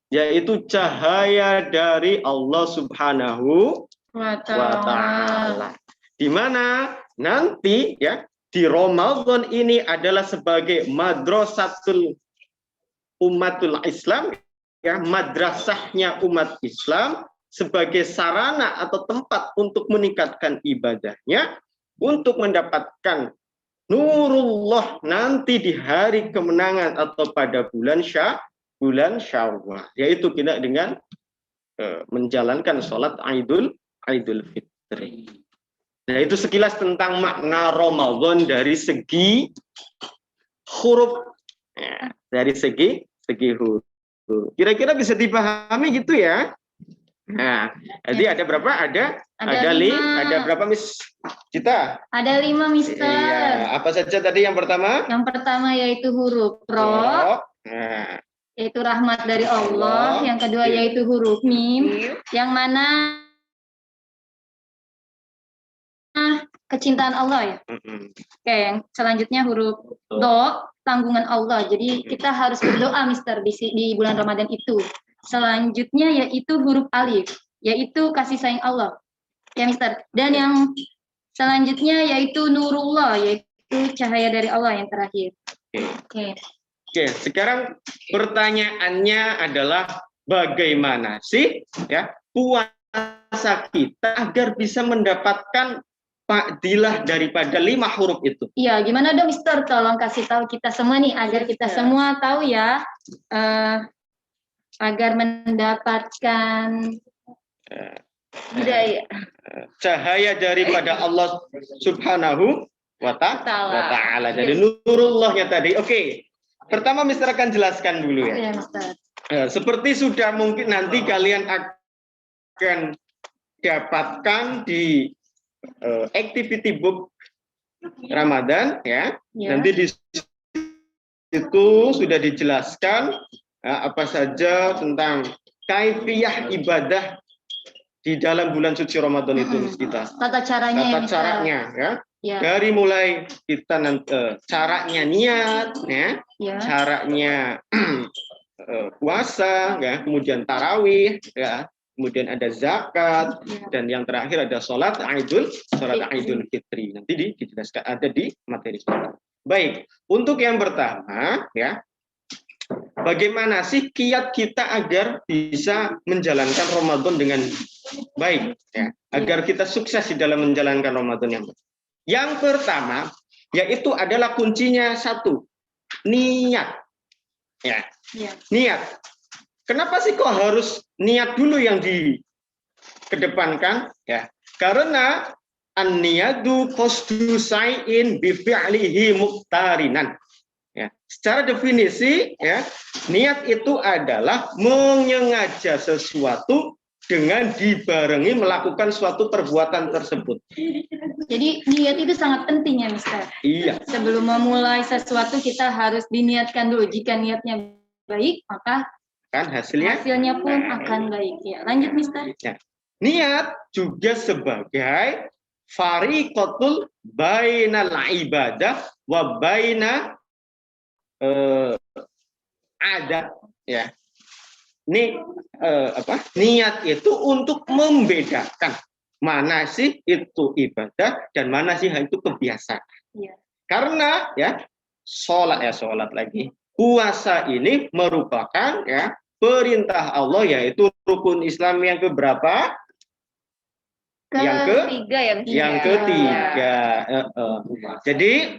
yaitu cahaya dari Allah Subhanahu wa Ta'ala. Di mana nanti ya di Ramadan ini adalah sebagai madrasatul umatul Islam, ya, madrasahnya umat Islam, sebagai sarana atau tempat untuk meningkatkan ibadahnya, untuk mendapatkan nurullah nanti di hari kemenangan atau pada bulan Syawal, yaitu kita dengan menjalankan sholat Idul Fitri. Nah, itu sekilas tentang makna Ramadan dari segi huruf, ya, dari segi huruf. Kira-kira bisa dipahami gitu ya? Nah, jadi ada berapa? Ada 5. Ada berapa, Miss Cita? Ada 5, Mister. Iya. Apa saja tadi yang pertama? Yang pertama yaitu huruf ro, nah, yaitu rahmat dari Allah. Yang kedua yaitu huruf mim, yang mana kecintaan Allah ya. Oke, yang selanjutnya huruf do, tanggungan Allah. Jadi kita harus berdoa, Mister, di bulan Ramadan itu. Selanjutnya yaitu huruf alif, yaitu kasih sayang Allah. Ya, Mister. Dan yang selanjutnya yaitu nurullah, yaitu cahaya dari Allah yang terakhir. Oke. Oke, sekarang pertanyaannya adalah bagaimana sih ya puasa kita agar bisa mendapatkan fadilah daripada 5 huruf itu? Iya, gimana dong, Mister? Tolong kasih tahu kita semua nih, agar kita semua tahu ya, agar mendapatkan Hidayah. Cahaya daripada Allah Subhanahu wa ta'ala. Jadi nurullahnya tadi. Oke. Pertama Mister akan jelaskan dulu ya. Ya, Mister. Seperti sudah mungkin nanti kalian akan dapatkan di activity book Ramadan ya. Ya. Nanti di situ sudah dijelaskan apa saja tentang kaifiyah ibadah di dalam bulan suci Ramadan itu Miss kita. Tata caranya ya, Tata Mister. caranya ya. Ya. Dari mulai kita nanti caranya niat ya, Ya. caranya puasa ya, kemudian tarawih ya, kemudian ada zakat dan yang terakhir ada sholat Idul Fitri. Nanti dijelaskan ada di materi. Baik, untuk yang pertama ya, bagaimana sih kiat kita agar bisa menjalankan Ramadan dengan baik ya, agar kita sukses di dalam menjalankan Ramadan yang baik. Yang pertama yaitu adalah kuncinya satu, niat. Ya. Ya. Niat. Kenapa sih kok harus niat dulu yang dikedepankan? Ya, karena an-niyatu qasdu sa'in bi fi'lihi muqtarinan. Ya, secara definisi ya, niat itu adalah menyengaja sesuatu dengan dibarengi melakukan suatu perbuatan tersebut. Jadi niat itu sangat penting ya, Mister. Iya. Sebelum memulai sesuatu kita harus diniatkan dulu. Jika niatnya baik, maka Kan hasilnya pun akan baik. Ya, lanjut, Mister. Ya. Niat juga sebagai fariqatul bainal ibadah wa baina adat ya. Ini niat itu untuk membedakan mana sih itu ibadah dan mana sih itu kebiasaan. Ya. Karena ya sholat lagi. Puasa ini merupakan ya perintah Allah yaitu rukun Islam yang keberapa? Ketiga ya. Yang ketiga. Jadi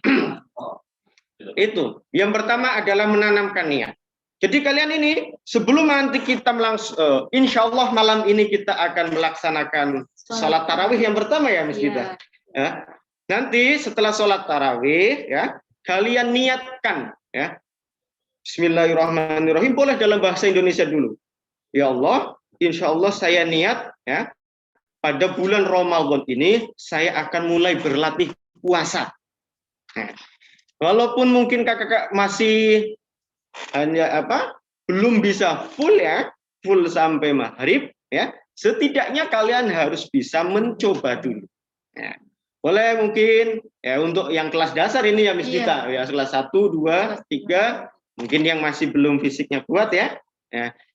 itu yang pertama adalah menanamkan niat. Jadi kalian ini sebelum nanti kita insya Allah malam ini kita akan melaksanakan sholat tarawih yang pertama ya Miss kita. Ya. Nanti setelah sholat tarawih ya kalian niatkan ya. Bismillahirrahmanirrahim, boleh dalam bahasa Indonesia dulu. Ya Allah, insya Allah saya niat ya pada bulan Ramadan ini saya akan mulai berlatih puasa. Nah, walaupun mungkin kakak-kakak masih hanya belum bisa full sampai maghrib ya, setidaknya kalian harus bisa mencoba dulu. Ya. Boleh mungkin ya untuk yang kelas dasar ini ya Miss Gita ya kelas 1, 2, 3 mungkin yang masih belum fisiknya kuat ya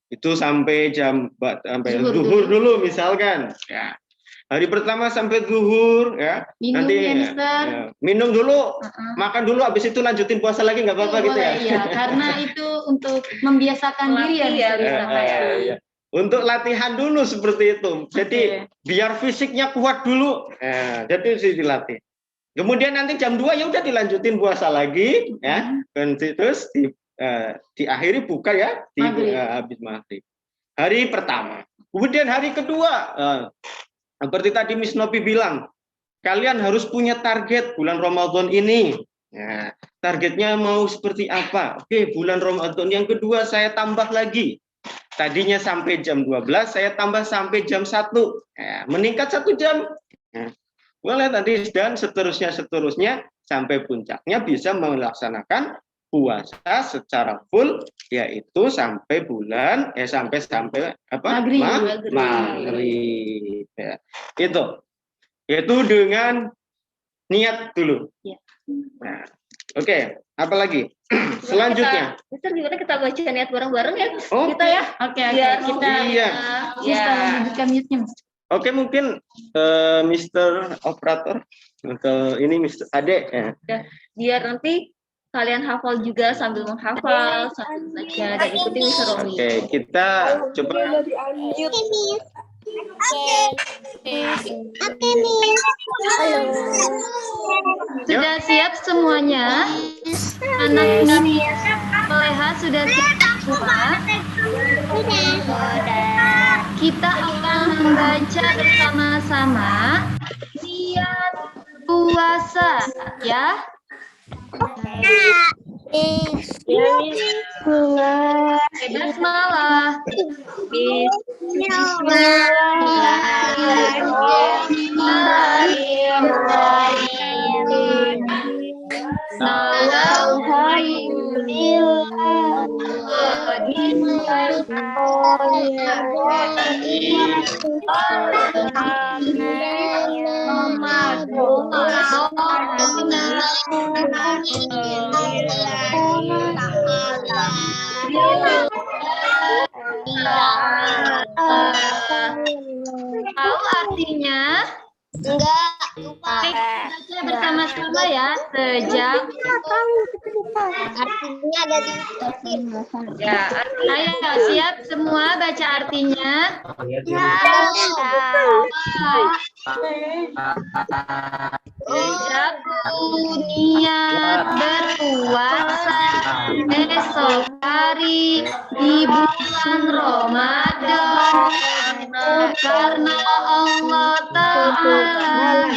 itu sampai zuhur dulu misalkan ya. Hari pertama sampai zuhur ya. Minum nanti ya, Mister. Minum dulu, makan dulu, habis itu lanjutin puasa lagi nggak apa-apa gitu ya. Iya, karena itu untuk membiasakan diri ya, Mister. Untuk latihan dulu seperti itu. Jadi biar fisiknya kuat dulu. Jadi dilatih. Kemudian nanti jam 2 ya udah dilanjutin puasa lagi ya. Dan terus diakhiri buka ya habis maghrib. Hari pertama. Kemudian hari kedua seperti tadi Miss Nopi bilang, kalian harus punya target bulan Ramadan ini. Ya, targetnya mau seperti apa? Oke, bulan Ramadan yang kedua saya tambah lagi. Tadinya sampai jam 12, saya tambah sampai jam 1. Ya, meningkat 1 jam. Ya, boleh tadi dan seterusnya sampai puncaknya bisa melaksanakan puasa secara full yaitu sampai bulan sampai maghrib ya. Itu dengan niat dulu ya. Nah, oke, apa lagi selanjutnya Mister gimana kita baca niat bareng-bareng ya kita ya Oke, kita lanjutkan mute-nya. Oke, mungkin Mr. Operator atau ini Mr. Ade ya. Biar nanti kalian hafal juga sambil menghafal sambil belajar dan ikuti Miss Romi. Oke, kita coba. Sudah siap semuanya? Anak-anak Soleha sudah siap semua? Sudah. kita akan membaca bersama-sama niat puasa ya. Basmalah. Tahu artinya? Enggak. Baca bersama-sama ya. Sejak. Artinya ada di Ya, ayo siap semua baca artinya. Sejak niat berpuasa esok hari di bulan Ramadan karena Allah Ta'ala.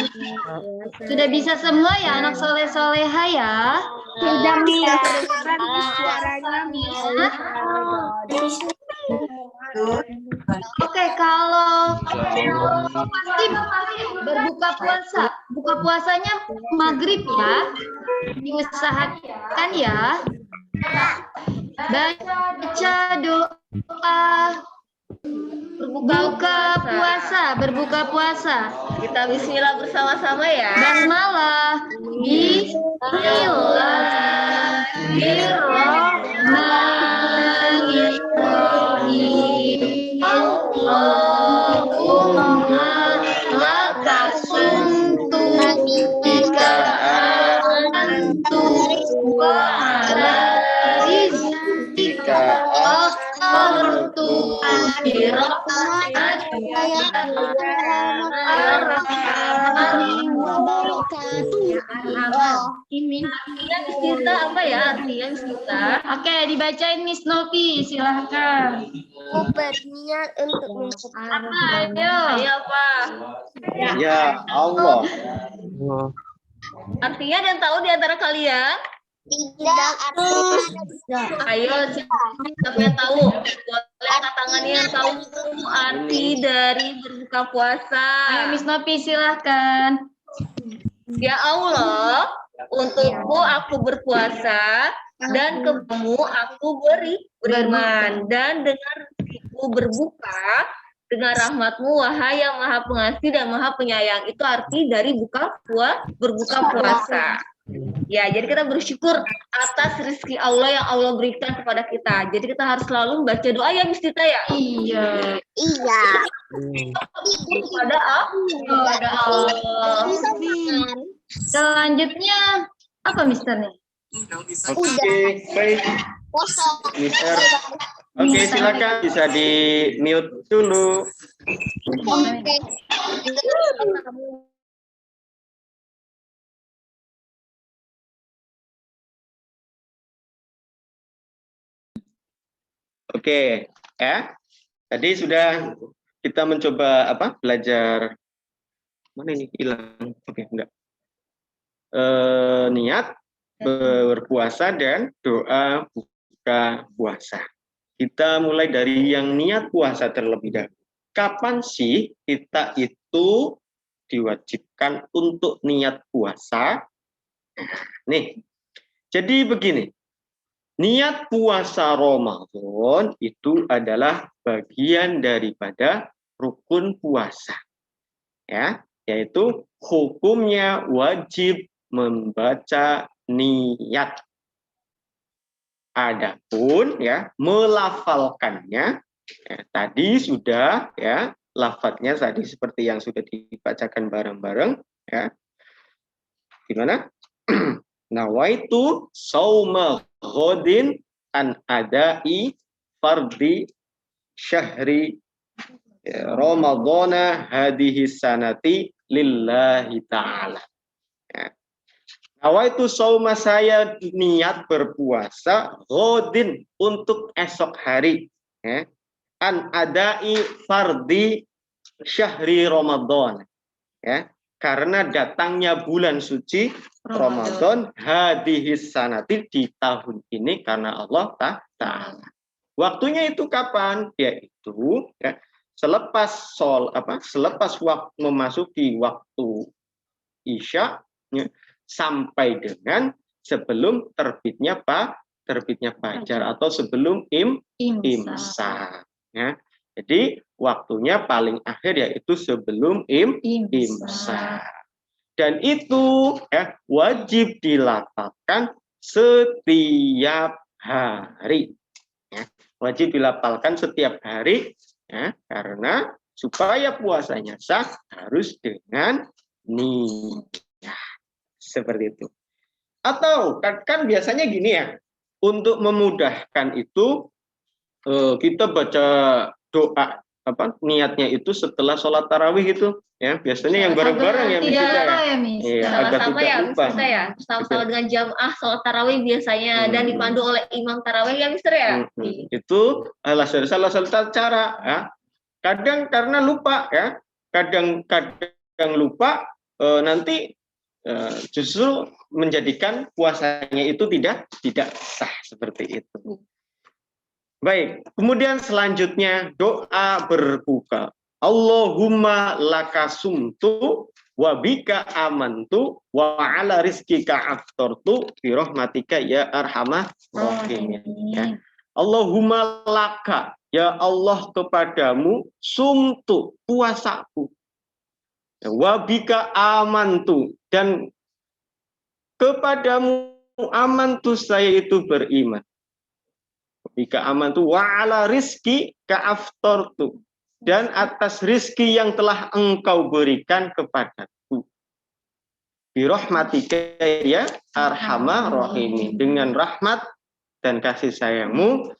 Sudah bisa semua ya anak soleh-soleha ya? Sudah bisa. Oke, kalau pasti berbuka puasa, buka puasanya maghrib ya, diusahakan ya. Baca doa berbuka puasa. Kita bismillah bersama-sama ya. Basmalah. Bismillahirrahmanirrahim. Allahumma lakasumtu bika antu wa ala rizqika akhartu Kita apa ya artinya kita? Oke, dibacain Miss Novi, silahkan. Berniat untuk Apa? Ayo. Ayo Pak. Ya Allah. Artinya ada yang tahu di antara kalian? tidak artinya Ayo siapa yang tahu? Boleh angkat tangannya yang tahu arti dari berbuka puasa. Ayo Miss Novi, silahkan. Ya Allah, untukmu aku berpuasa dan kepadamu aku beriman, dan dengan rezekiku berbuka dengan rahmatmu wahai yang maha pengasih dan maha penyayang. Itu arti dari berbuka puasa. Ya, jadi kita bersyukur atas rezeki Allah yang Allah berikan kepada kita. Jadi kita harus selalu membaca doa ya Miss Tita ya. Iya. iya. Kepada Allah. Selanjutnya apa misternya? Oke, baik. Kosong. Mister. Oke, silakan bisa di mute dulu. Oke, ya. Tadi sudah kita mencoba belajar mana ini hilang. Oke, enggak. Niat berpuasa dan doa buka puasa. Kita mulai dari yang niat puasa terlebih dahulu. Kapan sih kita itu diwajibkan untuk niat puasa? Nih, jadi begini. Niat puasa Ramadan itu adalah bagian daripada rukun puasa. Ya, yaitu hukumnya wajib membaca niat. Adapun ya melafalkannya tadi sudah ya lafadznya tadi seperti yang sudah dibacakan bareng-bareng ya. Gimana? Nawaitu sauma ghodin an adai fardi syahri Ramadana hadihi sanati lillahi ta'ala. Ya. Nawaitu sauma, saya niat berpuasa ghodin untuk esok hari. Ya. an adai fardi syahri Ramadan. Ya, karena datangnya bulan suci Ramadan hadihis sanati di tahun ini karena Allah Ta'ala. Waktunya itu kapan? Yaitu ya, selepas waktu memasuki waktu Isya ya, sampai dengan sebelum terbitnya fajar atau sebelum imsak. Ya. Jadi waktunya paling akhir yaitu sebelum imsak. Dan itu ya, wajib dilafalkan setiap hari. Ya. Wajib dilafalkan setiap hari ya, karena supaya puasanya sah harus dengan niyah. Seperti itu. Atau kan biasanya gini ya, untuk memudahkan itu kita baca doa niatnya itu setelah sholat tarawih itu ya, biasanya yang bareng-bareng ya tidak kita lupa ya. ya Miss. Iya, agar Sama-sama tidak ya, lupa. Mister ya. Sama-sama dengan jamaah sholat tarawih biasanya dan dipandu oleh imam tarawih ya, Mister ya. Itu salah satu cara ya. Kadang karena lupa ya, kadang lupa nanti justru menjadikan puasanya itu tidak sah seperti itu. Baik, kemudian selanjutnya doa berbuka. Allahumma lakasumtu wa bika amantu wa ala rizkika aftartu bi rahmatika ya arhamar rahimin. Ya. Allahumma laka, ya Allah kepadamu sumtu puasaku. Wa bika amantu, dan kepadamu amantu saya itu beriman. Bika amantu wa ala rizki ka'aftartu, dan atas rizki yang telah engkau berikan kepadaku. Birahmatika ya arhamar rahimin, dengan rahmat dan kasih sayangmu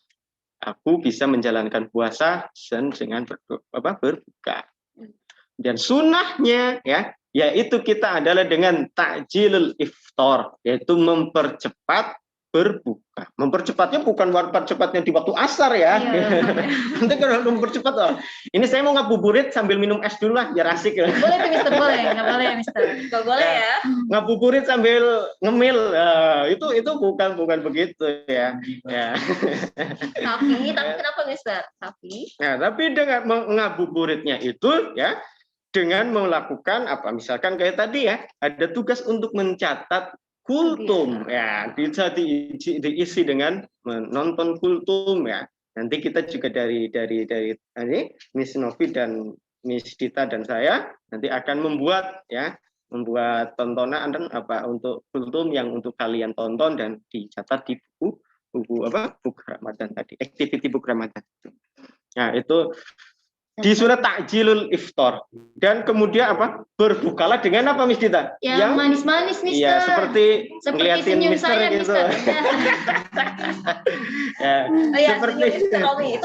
aku bisa menjalankan puasa dengan berbuka. Dan sunnahnya ya, yaitu kita adalah dengan takjilul iftar, yaitu mempercepat berbuka. Mempercepatnya bukan percepatnya di waktu asar ya. Nanti kalau mempercepat, ini saya mau ngabuburit sambil minum es dulu lah, biar asik ya. Boleh tuh Mister, boleh. Nggak boleh ya Mister. Nggak boleh ya. Ngabuburit sambil ngemil, itu bukan begitu ya. Ya. Tapi kenapa Mister? Tapi dengan ngabuburitnya itu ya, dengan melakukan misalkan kayak tadi ya, ada tugas untuk mencatat kultum ya, bisa diisi dengan menonton kultum ya. Nanti kita juga dari Miss Novi dan Miss Dita dan saya nanti akan membuat tontonan dan untuk kultum yang untuk kalian tonton dan dicatat di buku Ramadan tadi, activity buku Ramadan. Nah, itu di surat takjilul iftar. Dan kemudian berbukalah dengan apa Miss Dita? Yang manis-manis Mister. Iya, seperti ngeliatin senyum Mister saya, gitu. Mister. Seperti itu manis sekali.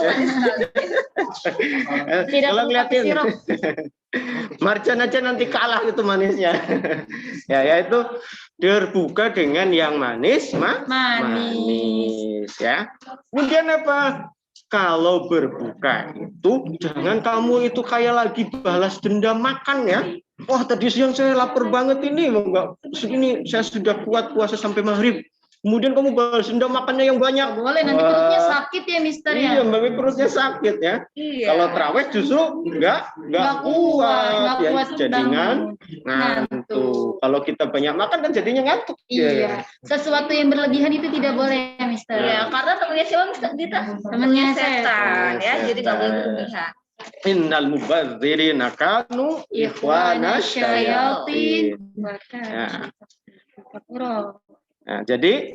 Tidak kalau perlu ngeliatin pakai sirup. Marjan aja nanti kalah itu manisnya. Yaitu berbuka dengan yang manis ya. Kemudian apa? Kalau berbuka itu jangan kamu itu kayak lagi balas dendam makan ya. Wah, tadi siang saya lapar banget ini saya sudah kuat puasa sampai maghrib. Kemudian kamu balas dendam makannya yang banyak. Boleh, nanti perutnya sakit ya Mister ya. Iya, Mbak, perutnya sakit ya. Iya. Kalau terawih justru nggak kuat ya, jadi ngantuk. Kalau kita banyak makan kan jadinya ngantuk. Iya. Sesuatu yang berlebihan itu tidak boleh ya Mister. Ya, karena temannya siapa Mister Dita? Temannya setan ya, jadi nggak boleh berlebihan. Innal mubadzirina kanu ikhwana syayatin. Nah, jadi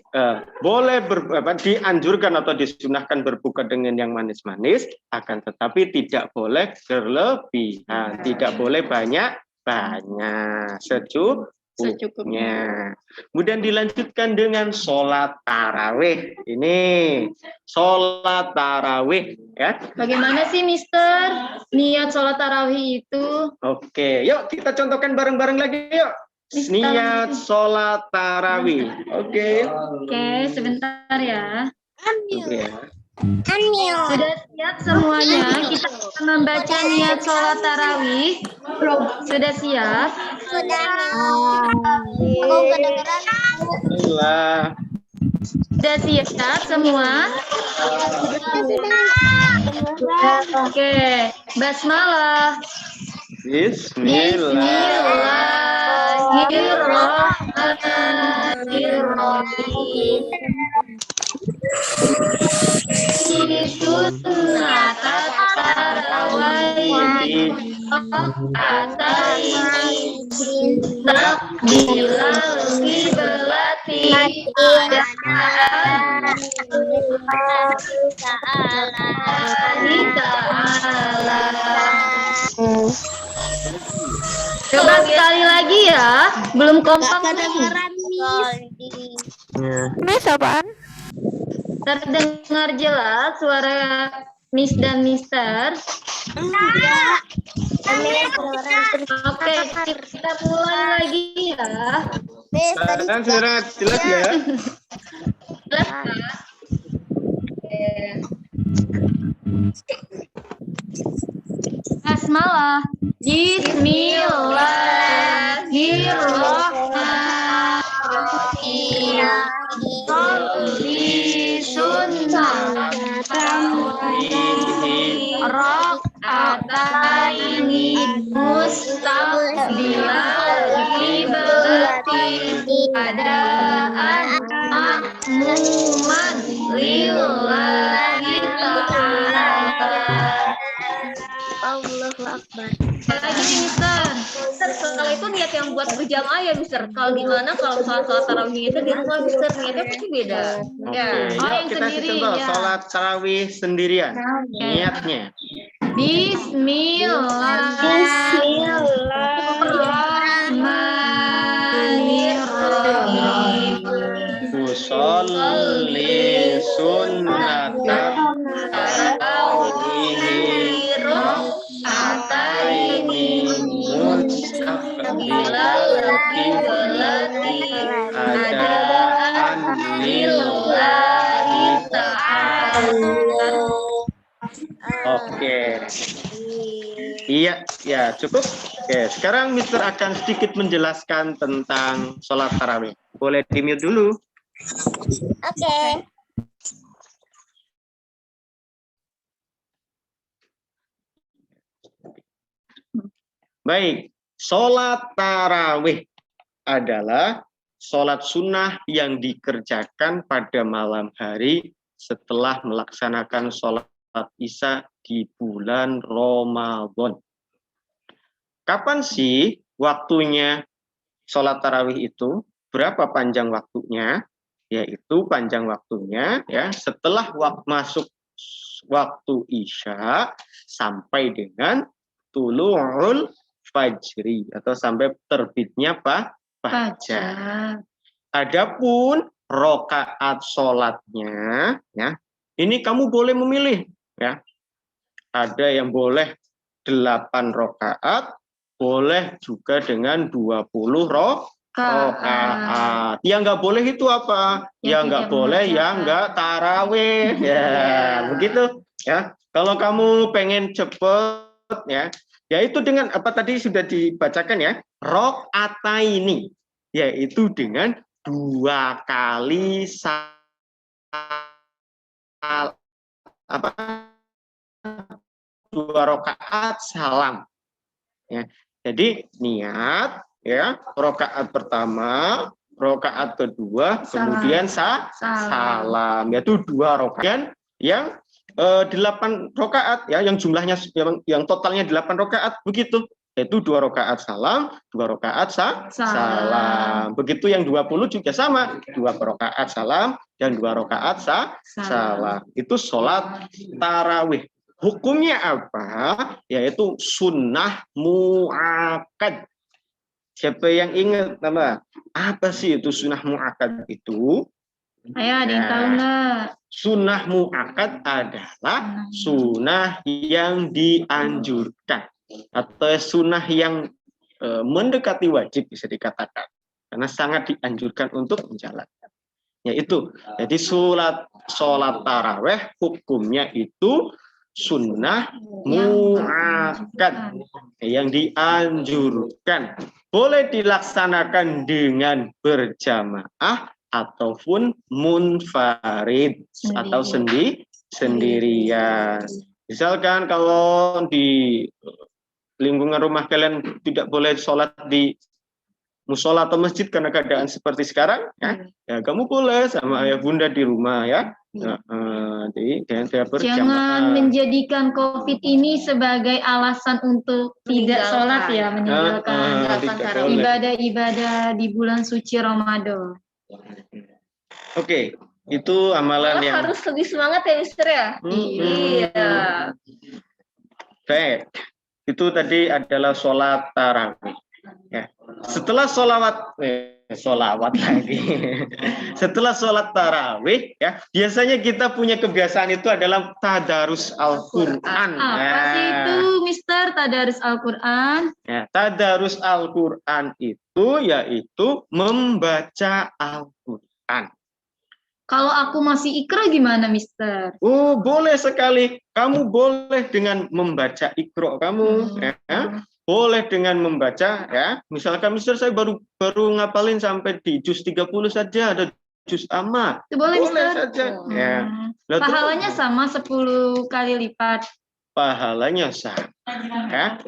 boleh dianjurkan atau disunahkan berbuka dengan yang manis-manis, akan tetapi tidak boleh berlebihan, tidak boleh banyak secukupnya. Kemudian dilanjutkan dengan sholat tarawih. Ini sholat tarawih ya. Bagaimana sih Mister niat sholat tarawih itu? Oke, yuk kita contohkan bareng-bareng lagi yuk. Niat sholat tarawih. Oke, sebentar ya. Oke. Sudah siap semuanya? Kita akan membaca niat sholat tarawih. Sudah siap? Aku kedengeran. Bismillah. Sudah siap semua? Oke, basmalah. Bismillahirrahmanirrahim. Sunnat tarawih takbilal kiblati Coba sekali lagi ya, belum kompak nih. Miss apaan? Terdengar jelas suara Miss dan Mister? Enggak. Oke, kita mulai lagi ya. Sekarang sudah jelas ya. Jelas kan? Oke. Basmalah. Bismillahirrahmanirrahim. Sholli sunnah rakaataini mustaqbilal qiblati adaan ma'muman lillahi ta'ala. Allahu Akbar. Lagi nih, Mister. Kalau itu niat yang buat berjamaah ya, Mister. Kalau gimana kalau sholat tarawih itu di rumah, Mister, niatnya pasti beda. Oke, Ya. yuk yang kita sendiri contoh ya. sholat tarawih sendirian. Niatnya. Bismillahirrahmanirrahim. Usolli sunnata ataini mustaqbilal qiblati adaan lillahi ta'ala. Oke. Iya, ya cukup. Oke, sekarang Mister akan sedikit menjelaskan tentang sholat tarawih. Boleh di-mute dulu. Oke. Baik, sholat tarawih adalah sholat sunnah yang dikerjakan pada malam hari setelah melaksanakan sholat isya di bulan Ramadan. Kapan sih waktunya sholat tarawih itu? Berapa panjang waktunya? Yaitu panjang waktunya ya setelah masuk waktu isya sampai dengan tulu'ul fajri atau sampai terbitnya fajar. Adapun rokaat sholatnya, ya ini kamu boleh memilih, ya. Ada yang boleh 8 rokaat, boleh juga dengan 20 rokaat. Yang nggak boleh itu apa? Yang nggak boleh, yang nggak tarawih, ya begitu, ya. Kalau kamu pengen cepet, ya. Yaitu dengan apa tadi sudah dibacakan ya, rokaataini, yaitu dengan 2 kali dua rakaat salam. Ya. Jadi niat ya, rakaat pertama, rakaat kedua, kemudian salam. Yaitu 2 rakaat yang 8 rakaat ya, yang jumlahnya yang totalnya 8 rakaat begitu. Yaitu 2 rakaat salam, 2 rakaat salam. Begitu yang 20 juga sama, 2 rakaat salam dan 2 rakaat salam. Itu sholat tarawih. Hukumnya apa? Yaitu sunnah mu'akkad. Siapa yang ingat nama? Apa sih itu sunnah mu'akkad itu? Ayo, ada yang tahu nggak? Sunnah mu'akkad adalah sunnah yang dianjurkan atau sunnah yang mendekati wajib bisa dikatakan, karena sangat dianjurkan untuk menjalankan. Yaitu, jadi sholat taraweh hukumnya itu sunnah muakkad, yang dianjurkan. Boleh dilaksanakan dengan berjamaah ataupun munfarid atau sendirian. Misalkan kalau di lingkungan rumah kalian tidak boleh sholat di musola atau masjid karena keadaan seperti sekarang, ya kamu boleh sama ayah bunda di rumah ya. Jadi jangan menjadikan COVID ini sebagai alasan untuk tidak sholat ya, meninggalkan ibadah-ibadah di bulan suci Ramadan. Oke, itu amalan Malah yang harus lebih semangat ya, Mister ya. Iya. Baik, itu tadi adalah sholat tarawih. Ya. Setelah sholawat lagi. Setelah sholat tarawih, ya biasanya kita punya kebiasaan itu adalah tadarus Al-Quran. Apa sih itu, Mister, tadarus Al-Quran? Ya, tadarus Al-Quran itu yaitu membaca Al-Quran. Kalau aku masih ikra gimana, Mister? Oh, boleh sekali. Kamu boleh dengan membaca Iqra kamu, ya. Boleh dengan membaca, ya. Misalkan Mister saya baru ngapalin sampai di juz 30 saja, ada juz amma. Boleh, Mister. Saja. Ya. Pahalanya sama 10 kali lipat. Pahalanya sama. Ya.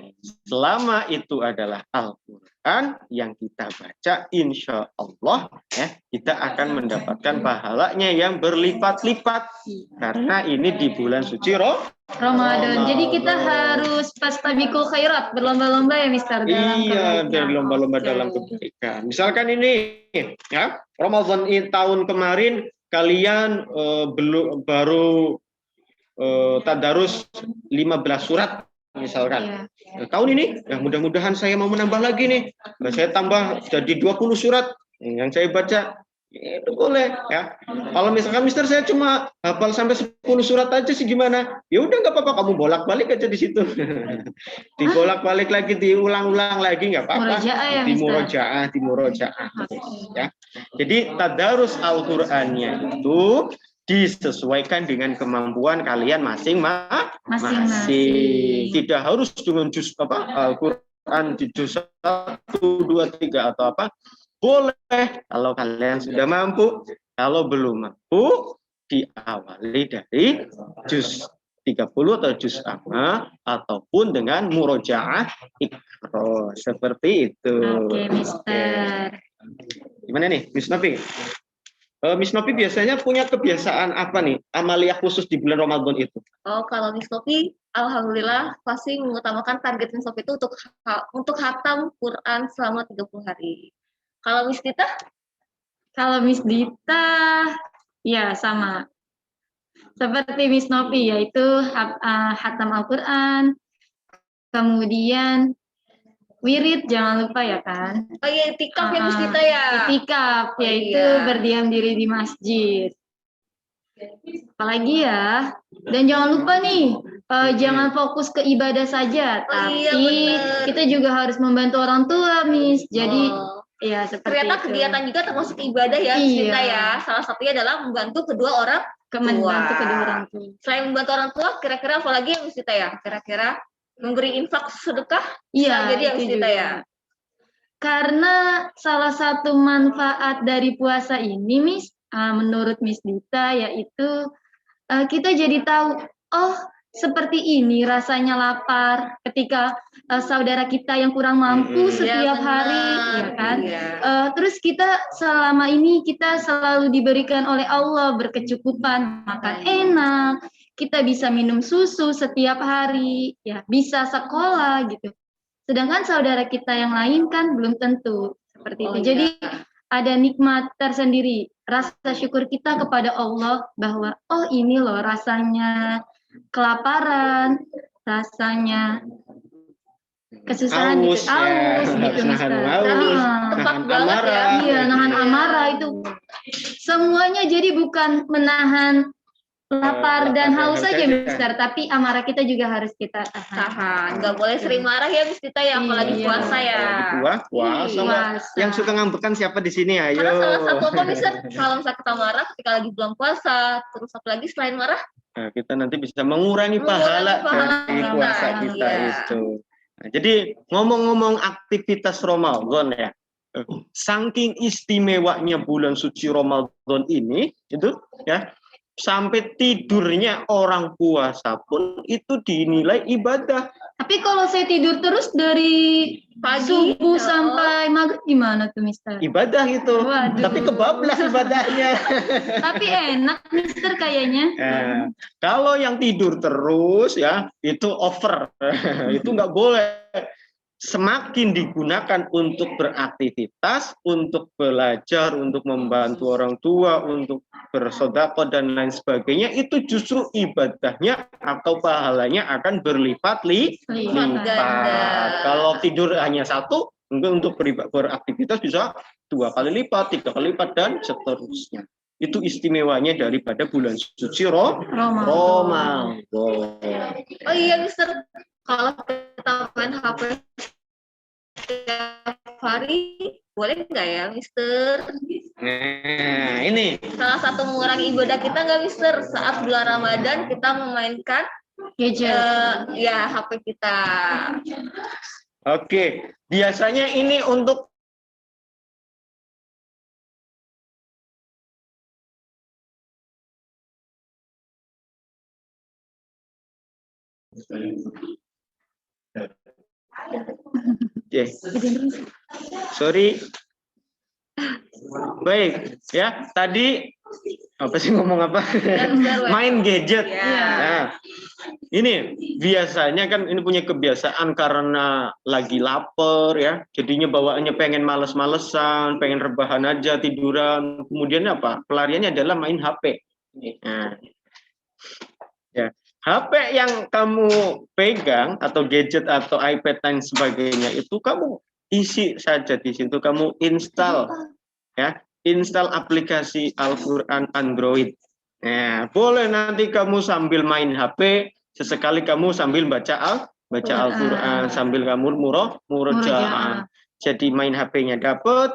Selama itu adalah Al-Quran yang kita baca, insya Allah ya, kita akan mendapatkan pahalanya yang berlipat-lipat. Karena ini di bulan suci Ramadan. Jadi kita harus fastabiqul khairat, berlomba-lomba ya, Mister. Iya, berlomba-lomba dalam kebaikan. Misalkan ini ya, Ramadan tahun kemarin kalian baru tadarus 15 surat misalkan. Tahun ini ya mudah-mudahan saya mau menambah lagi nih. Saya tambah jadi 20 surat yang saya baca. Itu boleh ya. Kalau misalkan Mister saya cuma hafal sampai 10 surat aja sih gimana? Ya udah nggak apa-apa, kamu bolak-balik aja di situ. Dibolak-balik lagi, diulang-ulang lagi nggak apa-apa. Di murojaah ya. Jadi tadarus Al-Qur'annya itu disesuaikan dengan kemampuan kalian masing-masing. Tidak harus dengan juz Al-Qur'an di juz 1, 2, 3 atau apa. Boleh kalau kalian sudah mampu, kalau belum mampu diawali dari juz 30 atau juz amma ataupun dengan murojaah Iqra, seperti itu. Oke, Mister. Gimana nih, Miss Novi? Miss Novi biasanya punya kebiasaan apa nih, amaliyah khusus di bulan Ramadan itu? Oh, kalau Miss Novi, alhamdulillah pasti mengutamakan target Miss Novi itu untuk khatam Quran selama 30 hari. Kalau Miss Dita? Kalau Miss Dita, ya sama. Seperti Miss Novi, yaitu khatam Al-Quran, kemudian wirid, jangan lupa ya kan? Oh iya, itikaf ya Miss Dita ya? Itikaf, yaitu berdiam diri di masjid. Apalagi ya, dan jangan lupa nih, jangan fokus ke ibadah saja, tapi kita juga harus membantu orang tua, Miss. Jadi, ya seperti ternyata itu. Kegiatan juga termasuk ibadah ya, Miss Dita ya. Salah satunya adalah membantu kedua orang tua. Selain membantu orang tua, kira-kira apa lagi ya Miss Dita ya? Kira-kira memberi infak sedekah? Iya, jadi ya Miss Dita ya. Karena salah satu manfaat dari puasa ini, Miss, menurut Miss Dita, yaitu kita jadi tahu, oh seperti ini rasanya lapar ketika saudara kita yang kurang mampu setiap hari, ya kan? Terus kita selama ini kita selalu diberikan oleh Allah berkecukupan, makan enak, kita bisa minum susu setiap hari, ya bisa sekolah gitu. Sedangkan saudara kita yang lain kan belum tentu seperti itu. Jadi ada nikmat tersendiri, rasa syukur kita kepada Allah bahwa oh ini loh rasanya kelaparan, rasanya kesusahan gitu, Mister. Tepat banget ya. Iya, nahan amarah itu. Semuanya jadi bukan menahan Lapar lapar dan haus aja, saja. Mister. Tapi amarah kita juga harus kita tahan. Tahan, nggak boleh sering marah ya Miss Tita ya, apalagi Iya. puasa ya. Puasa nggak? Puasa. Yang suka ngambekan siapa di sini? Ayo. Karena salah satu apa Mister, kalau misalnya kita marah ketika lagi bulan puasa, terus satu lagi selain marah, Nah, kita nanti bisa mengurangi Mengurangi pahala pahala dari kita, puasa kita iya. itu. Nah, jadi ngomong-ngomong aktivitas Ramadan ya, saking istimewanya bulan suci Ramadan ini, itu ya, sampai tidurnya orang puasa pun itu dinilai ibadah. Tapi kalau saya tidur terus dari Pagi, subuh ya. sampai maghrib gimana tuh, Mister? Ibadah itu, Waduh. tapi kebablas ibadahnya. Tapi enak, Mister, kayaknya. Kalau yang tidur terus ya itu over, itu nggak boleh. Semakin digunakan untuk beraktivitas, untuk belajar, untuk membantu orang tua, untuk bersedekah dan lain sebagainya, itu justru ibadahnya atau pahalanya akan berlipat-lipat. Kalau tidur hanya satu, untuk beraktivitas bisa 2 kali lipat, 3 kali lipat, dan seterusnya. Itu istimewanya daripada bulan suci Ramadan. Oh iya Mister, kalau kita main HP setiap hari, boleh nggak ya Mister? Nah, ini Salah satu mengurangi ibadah kita nggak Mister? Saat bulan Ramadan kita memainkan Gadget. ya HP kita. oke. Biasanya ini untuk sorry. Baik, ya. Tadi apa sih ngomong apa? Main gadget. Nah, ini biasanya kan ini punya kebiasaan karena lagi lapar ya, jadinya bawaannya pengen males-malesan, pengen rebahan aja, tiduran. Kemudian apa? Pelariannya adalah main HP. Nah, ya. HP yang kamu pegang atau gadget atau iPad dan sebagainya itu kamu isi saja di situ, kamu install ya, install aplikasi Al-Qur'an Android. Nah, boleh nanti kamu sambil main HP, sesekali kamu sambil baca Al-Qur'an, sambil kamu murojaah. Jadi main HP-nya dapat,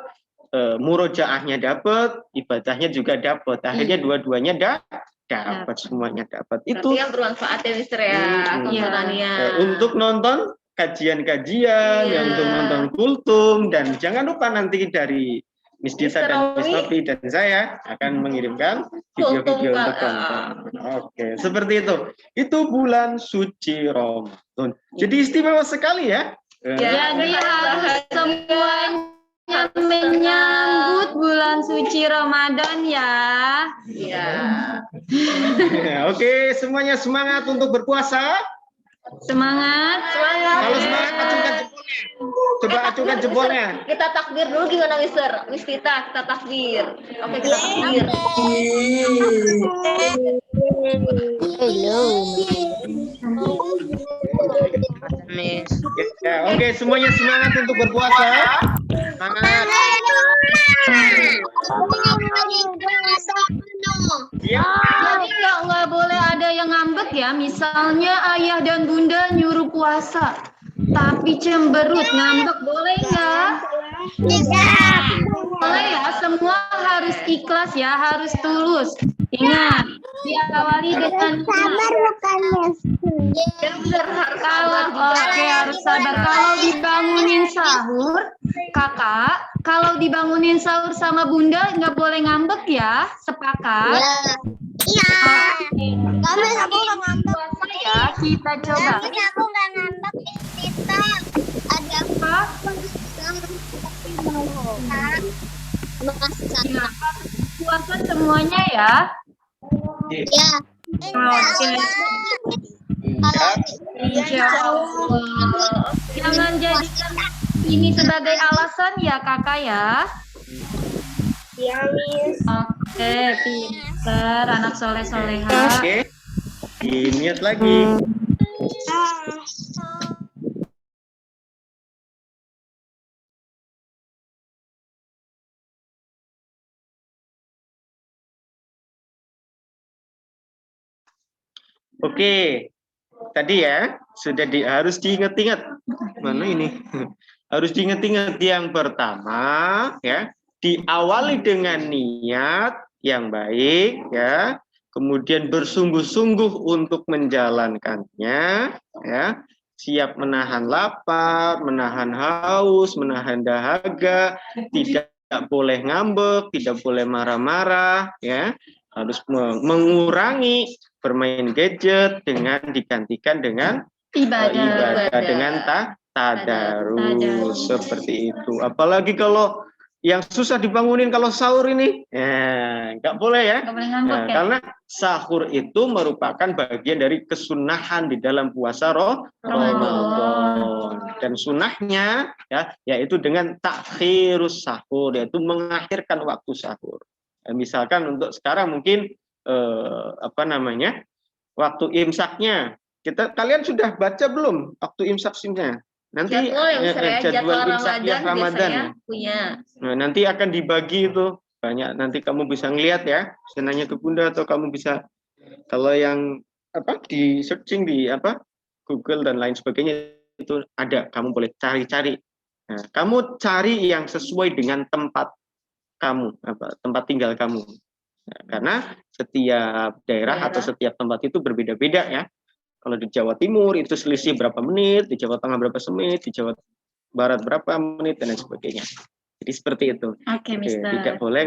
murojaahnya dapat, ibadahnya juga dapat. Akhirnya dua-duanya dapat, semuanya dapat. Itu yang bermanfaat ya Mister ya, tontonannya. Untuk nonton kajian-kajian, ya, untuk nonton kultum, dan jangan lupa nanti dari Miss Dita dan Miss Novi dan saya akan mengirimkan video-video untuk tonton. Oke, seperti itu. Itu bulan suci Ramadan. Jadi istimewa sekali ya. Jadi harus semuanya menyambut bulan suci Ramadan ya. Iya. Oke, semuanya semangat untuk berpuasa. Semangat. Kalau semangat, acungkan jempolnya. Coba acungkan jempolnya. Kita takbir dulu gimana Mister? Miss Tita, kita takbir. Oke, kita takbir. Ya, oke, semuanya semangat untuk berpuasa. Semangat. Ya. Jadi nggak boleh ada yang ngambek ya. Misalnya ayah dan bunda nyuruh puasa, tapi cemberut ngambek, boleh nggak? Tidak. Boleh ya. Semua harus ikhlas ya, harus tulus. Ingat, diawali dengan Sabar bukannya. Ya benar, harus kalau harus sabar. Kalau dibangunin sahur, kakak, kalau dibangunin sahur sama bunda nggak boleh ngambek ya, sepakat? Iya. Kami aku nggak ngambek. puasa ya, kita coba. Tapi aku nggak ngambek, kita ada apa? Puasa semuanya ya. Ya. Oke. Insya Allah. Jangan jadikan ini sebagai alasan ya kakak ya. Ya, Miss. Oke, pinter, anak soleh-soleha. Oke. Niat lagi. Oke, tadi ya sudah harus diingat-ingat. Mana ini? Harus diingat-ingat yang pertama ya, diawali dengan niat yang baik ya, kemudian bersungguh-sungguh untuk menjalankannya ya, siap menahan lapar, menahan haus, menahan dahaga, tidak boleh ngambek, tidak boleh marah-marah ya, harus mengurangi bermain gadget dengan digantikan dengan ibadah dengan tadarus seperti itu. Apalagi kalau yang susah dibangunin kalau sahur ini, nggak boleh ya. Nggak boleh ngambek ya. Karena sahur itu merupakan bagian dari kesunahan di dalam puasa Ramadan. Dan sunahnya ya, yaitu dengan takhirus sahur, yaitu mengakhirkan waktu sahur. Misalkan untuk sekarang mungkin waktu imsaknya, kalian sudah baca belum waktu imsaknya? Nanti jadwal imsaknya Ramadan punya. Nah, nanti akan dibagi itu banyak. Nanti kamu bisa ngelihat ya, bisa nanya ke Bunda atau kamu bisa kalau yang di searching di Google dan lain sebagainya itu ada. Kamu boleh cari-cari. Nah, kamu cari yang sesuai dengan tempat kamu, tempat tinggal kamu. Nah, karena setiap daerah atau setiap tempat itu berbeda-beda ya. Kalau di Jawa Timur itu selisih berapa menit, di Jawa Tengah berapa menit, di Jawa Barat berapa menit dan lain sebagainya. Jadi seperti itu. Oke, Mister. Tidak boleh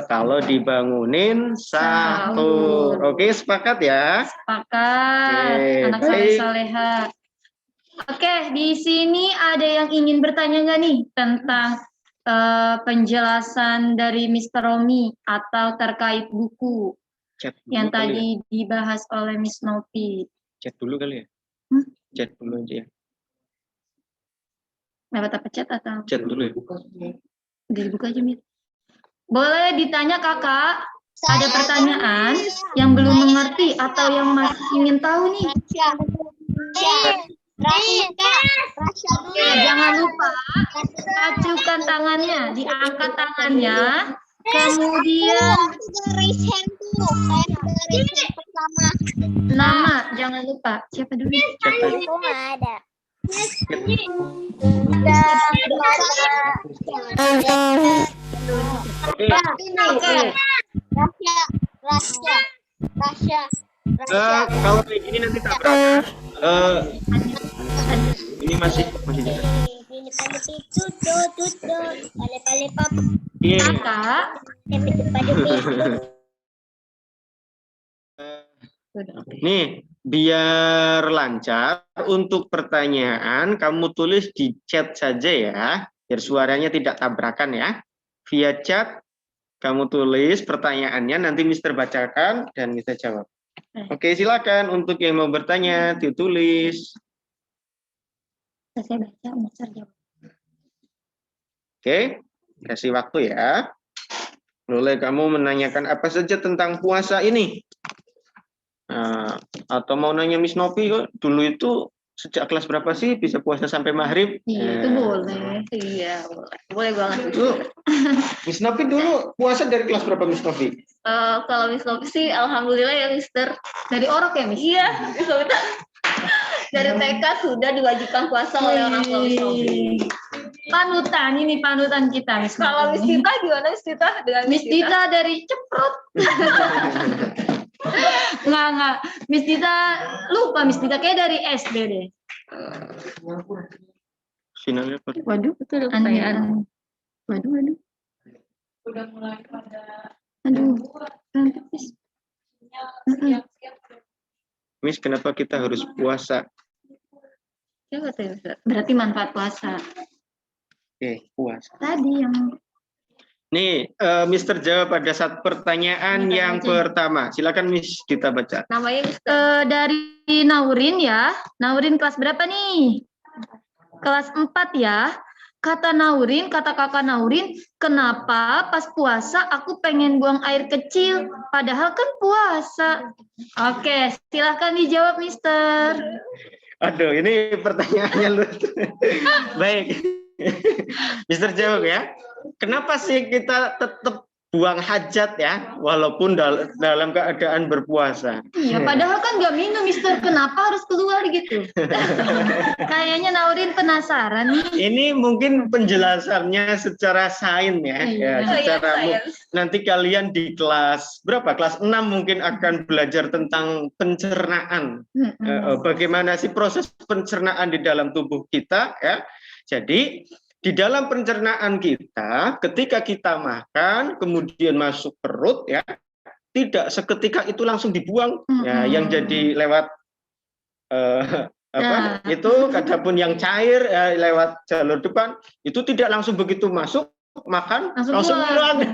kalau dibangunin sahur. Oke, sepakat ya? Sepakat. Anak saleh-saleha. Oke, di sini ada yang ingin bertanya nggak nih tentang penjelasan dari Mr. Romi atau terkait buku yang tadi dibahas oleh Miss Novi? Chat dulu kali ya? Chat dulu aja ya. Lewat apa chat atau? Chat dulu ya. Udah dibuka aja, Mit. Boleh ditanya kakak? Ada pertanyaan yang belum mengerti atau yang masih ingin tahu nih? Jangan lupa acukan tangannya, diangkat tangannya, kemudian nama, jangan lupa. Siapa dulu? Aku nggak ada. Kalau kayak gini nanti tabrakan. Ini masih jalan. Iya. Kakak, Nih, biar lancar untuk pertanyaan kamu tulis di chat saja ya, biar suaranya tidak tabrakan ya. Via chat kamu tulis pertanyaannya, nanti Mister bacakan dan kita jawab. Oke, silakan untuk yang mau bertanya ditulis. saya baca, Mister jawab. Oke, kasih waktu ya. Boleh kamu menanyakan apa saja tentang puasa ini. Atau mau nanya Miss Novi, dulu itu sejak kelas berapa sih bisa puasa sampai maghrib? Iya, itu boleh. Iya, boleh. Boleh banget. Miss Novi dulu puasa dari kelas berapa Miss Novi? Kalau Miss Novi sih alhamdulillah ya Mister. Dari orok ya, Miss? Iya, Miss Novi. Dari TK sudah diwajibkan puasa oleh orang tua Miss Novi. Panutan, ini panutan kita, Miss. Kalau Miss Tita gimana Miss Tita? Dengan Miss Tita dari ceprot. Nggak. Miss Tita, lupa Miss Tita kayak dari SD deh. Finalnya apa? Waduh, betul pertanyaan. Waduh. Udah mulai pada Aduh. Miss, kenapa kita harus puasa? Berarti manfaat puasa. Oke, puasa. Tadi yang Nih, Mister jawab pada saat pertanyaan yang pertama. Silakan Miss kita baca. Namanya Mister. Dari Naurin ya. Naurin kelas berapa nih? Kelas 4 ya. Kata kakak Naurin, kenapa pas puasa aku pengen buang air kecil, padahal kan puasa. Oke, silahkan dijawab, Mister. Aduh, ini pertanyaannya lucu. Baik, Mister jawab ya. Kenapa sih kita tetap buang hajat ya, walaupun dalam keadaan berpuasa. Iya, padahal kan nggak minum, Mister. Kenapa harus keluar gitu? Kayaknya Naurin penasaran nih. Ini mungkin penjelasannya secara sains ya, Iya. nanti kalian di kelas berapa? Kelas 6 mungkin akan belajar tentang pencernaan. Bagaimana sih proses pencernaan di dalam tubuh kita ya. Jadi di dalam pencernaan kita, ketika kita makan, kemudian masuk perut, ya, tidak seketika itu langsung dibuang. Ya, yang jadi lewat itu, adapun yang cair ya, lewat jalur depan, itu tidak langsung begitu masuk makan langsung pulang.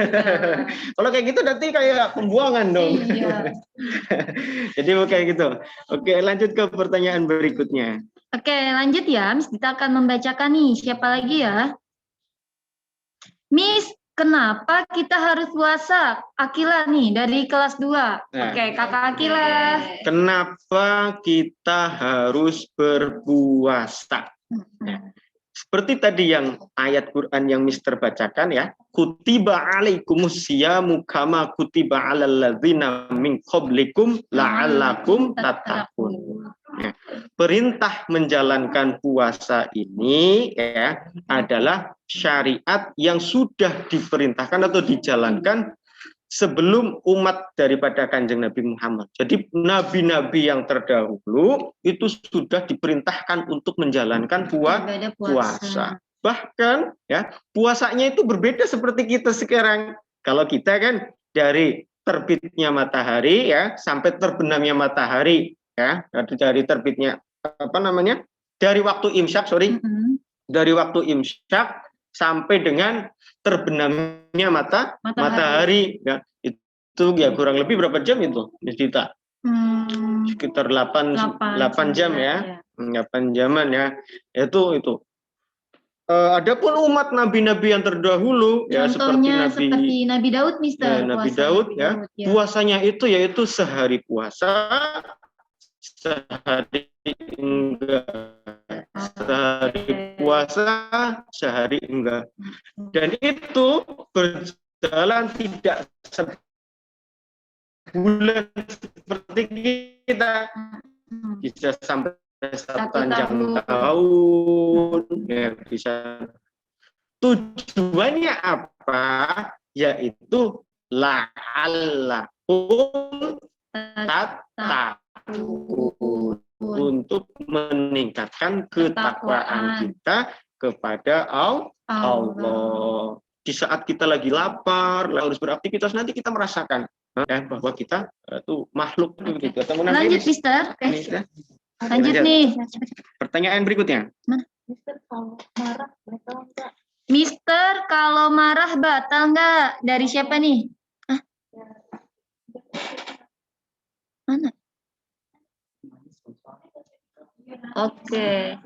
Kalau kayak gitu nanti kayak pembuangan dong. Iya. Jadi kayak gitu. Oke, lanjut ke pertanyaan berikutnya. Oke, lanjut ya. Miss Dita akan membacakan nih. Siapa lagi ya? Miss, kenapa kita harus puasa? Akila nih, dari kelas 2. Oke, Kakak Akila. Kenapa kita harus berpuasa? Seperti tadi yang ayat Quran yang Mister bacakan ya. Kutiba alaikumus syiyamu kama kutiba alal ladzina min qablikum la'allakum tattaqun. Ya, perintah menjalankan puasa ini ya adalah syariat yang sudah diperintahkan atau dijalankan sebelum umat daripada Kanjeng Nabi Muhammad. Jadi nabi-nabi yang terdahulu itu sudah diperintahkan untuk menjalankan puasa. Bahkan ya puasanya itu berbeda seperti kita sekarang. Kalau kita kan dari terbitnya matahari ya sampai terbenamnya matahari ya, dari terbitnya dari waktu imsyak dari waktu imsyak sampai dengan terbenamnya matahari ya, itu ya kurang lebih berapa jam itu Miss Dita? Sekitar 8 jam ya. 8 jaman ya. Itu adapun umat nabi-nabi yang terdahulu ya seperti Nabi Daud, Mister. Ya, Nabi Daud ya, puasanya itu yaitu sehari puasa, sehari enggak, sehari puasa, sehari enggak. Dan itu berjalan tidak sebulan seperti kita, bisa sampai sepanjang tahun, ya bisa. Tujuannya apa? Yaitu la'allakum tattaqun, untuk meningkatkan ketakwaan kita kepada Allah. Di saat kita lagi lapar, harus beraktivitas, nanti kita merasakan bahwa kita itu makhluk begitu. Lanjut, Mister. Lanjut nih. Pertanyaan berikutnya. Mister, kalau marah batal nggak? Dari siapa nih? Mana? Oke.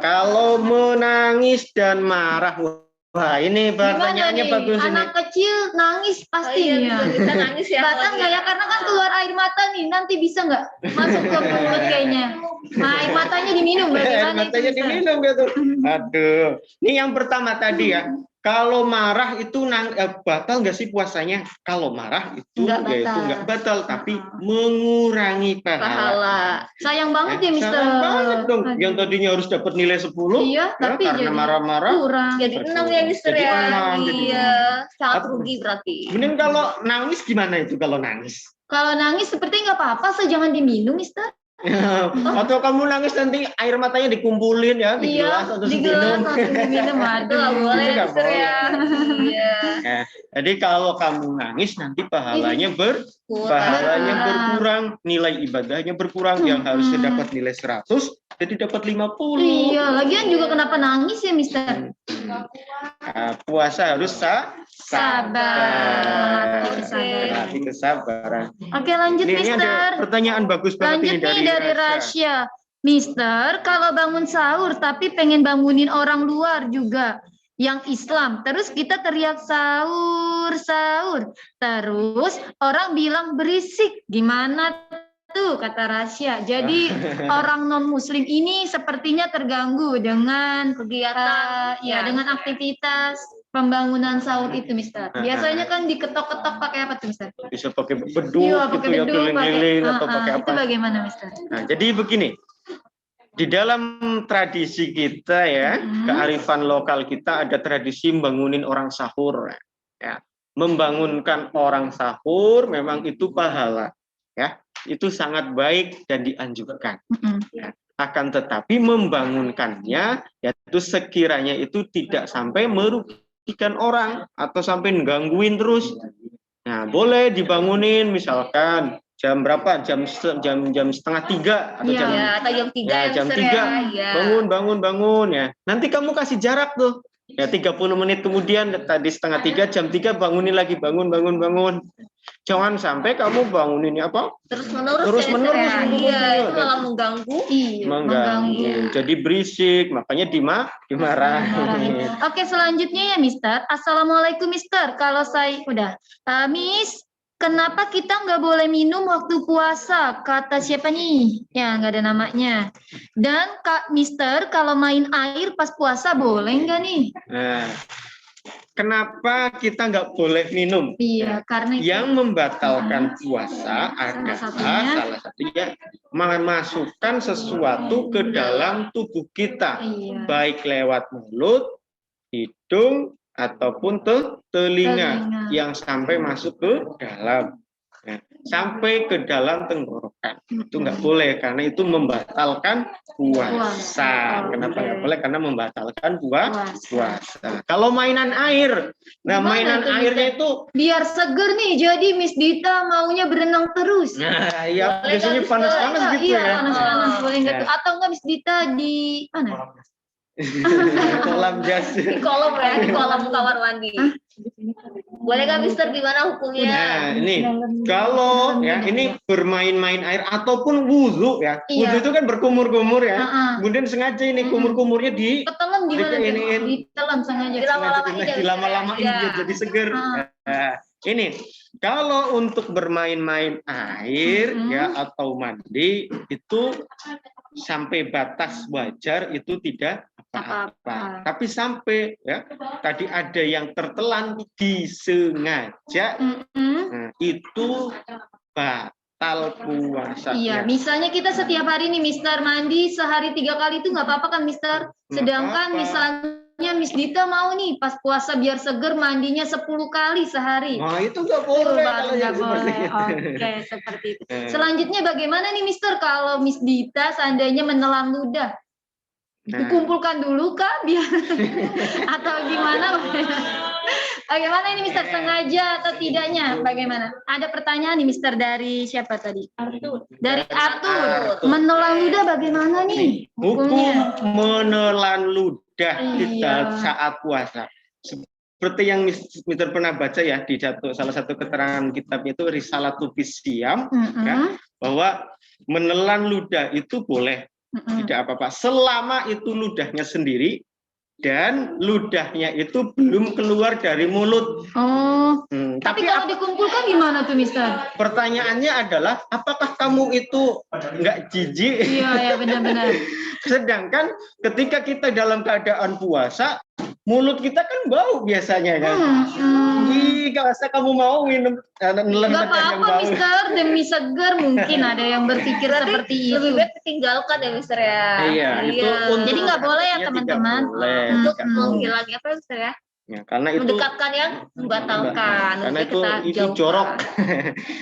Kalau menangis dan marah, wah ini pertanyaannya bagus ini. Anak kecil nangis pastinya. Kita nangis ya. Batal nggak ya? Karena kan keluar air mata nih. Nanti bisa nggak masuk ke mulut kayaknya? Nah, air matanya diminum. Air matanya diminum gitu. Aduh. Ini yang pertama tadi ya. Kalau marah itu batal nggak sih puasanya? Kalau marah itu nggak batal, tapi mengurangi pahala. Sayang banget ya, Mister. Sayang banget dong. Yang tadinya harus dapat nilai 10, tapi karena marah-marah kurang. Jadi 6 ya, Mister ya. Iya, sangat rugi berarti. Kemudian kalau nangis gimana itu kalau nangis? Kalau nangis seperti nggak apa-apa, jangan diminum, Mister. Atau kamu nangis nanti air matanya dikumpulin ya di gelas atau diminum. Aduh, boleh Mister ya. Iya. Jadi kalau kamu nangis nanti pahalanya berkurang, nilai ibadahnya berkurang, yang harusnya dapat nilai 100 jadi dapat 50. Iya, lagian juga kenapa nangis ya, Mister? Puasa harus sabar. Melatih kesabaran. Oke, lanjut, Mister. Ada pertanyaan bagus banget ini dari Rasya. Mister, kalau bangun sahur tapi pengen bangunin orang luar juga yang Islam, terus kita teriak sahur, sahur, terus orang bilang berisik, gimana tuh kata Rasya? Jadi orang non Muslim ini sepertinya terganggu dengan kegiatan, dengan aktivitas pembangunan sahur itu, Mister? Biasanya kan diketok-ketok pakai apa tuh, Mister? Bisa pakai beduk Iya, gitu pakai ya, beduk, keliling-keliling atau pakai Itu apa. bagaimana, Mister? Nah, jadi begini. Di dalam tradisi kita ya, kearifan lokal kita ada tradisi membangunin orang sahur. Ya. Membangunkan orang sahur memang itu pahala. Ya, itu sangat baik dan dianjurkan. Ya. Akan tetapi membangunkannya yaitu sekiranya itu tidak sampai merugikan orang atau sampai menggangguin terus. Nah, boleh dibangunin misalkan jam berapa? Jam setengah 3 atau Iya. jam Ya, atau jam 3 ya, ya, jam Mister 3. ya. Bangun ya. Nanti kamu kasih jarak tuh. Ya 30 menit kemudian tadi setengah 3, jam 3 bangunin lagi, bangun. Jangan sampai kamu bangunin apa? Terus-menerus Terus-menerus ya, Mister ya. gitu. Iya, itu malah mengganggu. Iya, Mengganggu. Jadi berisik, makanya dimarahin. Oke, selanjutnya ya, Mister. Assalamualaikum, Mister. Kalau saya udah, Miss, kenapa kita nggak boleh minum waktu puasa? Kata siapa nih? Ya, nggak ada namanya. Dan Kak Mister, kalau main air pas puasa boleh nggak nih? Nah, kenapa kita nggak boleh minum? Iya, karena Yang membatalkan puasa adalah salah satunya memasukkan sesuatu ke dalam tubuh kita, baik lewat mulut, hidung, ataupun telinga yang sampai masuk ke dalam. Nah, sampai ke dalam tenggorokan itu nggak boleh karena itu membatalkan puasa. Kenapa nggak boleh? Karena membatalkan puasa. Kalau mainan air, nah mainan airnya itu biar seger nih. Jadi Miss Dita maunya berenang terus. nah ya biasanya panas-panas gitu Iya, ya. panas-panas boleh nggak Ya. tuh? Atau nggak Miss Dita di mana? Kolam jas. Di kolam ya, di kolam kamar mandi. Boleh nggak, Mister, gimana hukumnya? Nah, ini kalau ya ini bermain-main air ataupun wudhu ya. Iya. Wudhu itu kan berkumur-kumur ya. Kemudian sengaja ini kumur-kumurnya di Ketelan gimana tuh? iniin. Ditelan sengaja. Dilama-lamain ya, jadi seger. Nah, ini kalau untuk bermain-main air ya atau mandi itu sampai batas wajar itu tidak apa-apa. Tapi sampai ya tadi ada yang tertelan disengaja, nah, itu batal puasa. Iya, Ya. misalnya kita setiap hari nih Mister mandi sehari 3 kali itu nggak apa-apa kan Mister? Sedangkan misalnya Miss Dita mau nih pas puasa biar seger mandinya 10 kali sehari. Nah itu nggak boleh kalau Nggak yang seperti boleh. itu. Oke, seperti itu. Selanjutnya bagaimana nih Mister kalau Miss Dita seandainya menelan ludah? Dikumpulkan dulu kah biar atau gimana? Bagaimana ini Mister, sengaja atau tidaknya? Bagaimana? Ada pertanyaan nih Mister dari siapa tadi? Arthur. Dari Arthur. Menelan ludah bagaimana nih? Hukum Hukumnya? menelan ludah kita Iya. saat puasa. Seperti yang Mister pernah baca ya di salah satu keterangan kitab itu Risalatubis Siam, ya, bahwa menelan ludah itu boleh. Tidak apa-apa selama itu ludahnya sendiri dan ludahnya itu belum keluar dari mulut. Oh. Tapi kalau Tapi dikumpulkan gimana tuh Mister? pertanyaannya adalah apakah kamu itu nggak jijik? Iya ya benar-benar. Sedangkan ketika kita dalam keadaan puasa, mulut kita kan bau biasanya kan. Ih, kalau kamu mau minum nelen Gak ludah yang apa-apa bau. Mister, demi seger mungkin ada yang berpikir seperti itu. Lebih baik tinggalkan ya, Mister ya. Iya, itu untuk Jadi nggak boleh ya tidak teman-teman. boleh. Untuk Tidak boleh. menghilangi apa, Mister ya? Ya, karena itu Mendekatkan yang membatalkan. karena Lebih kita itu jauhkan. jorok.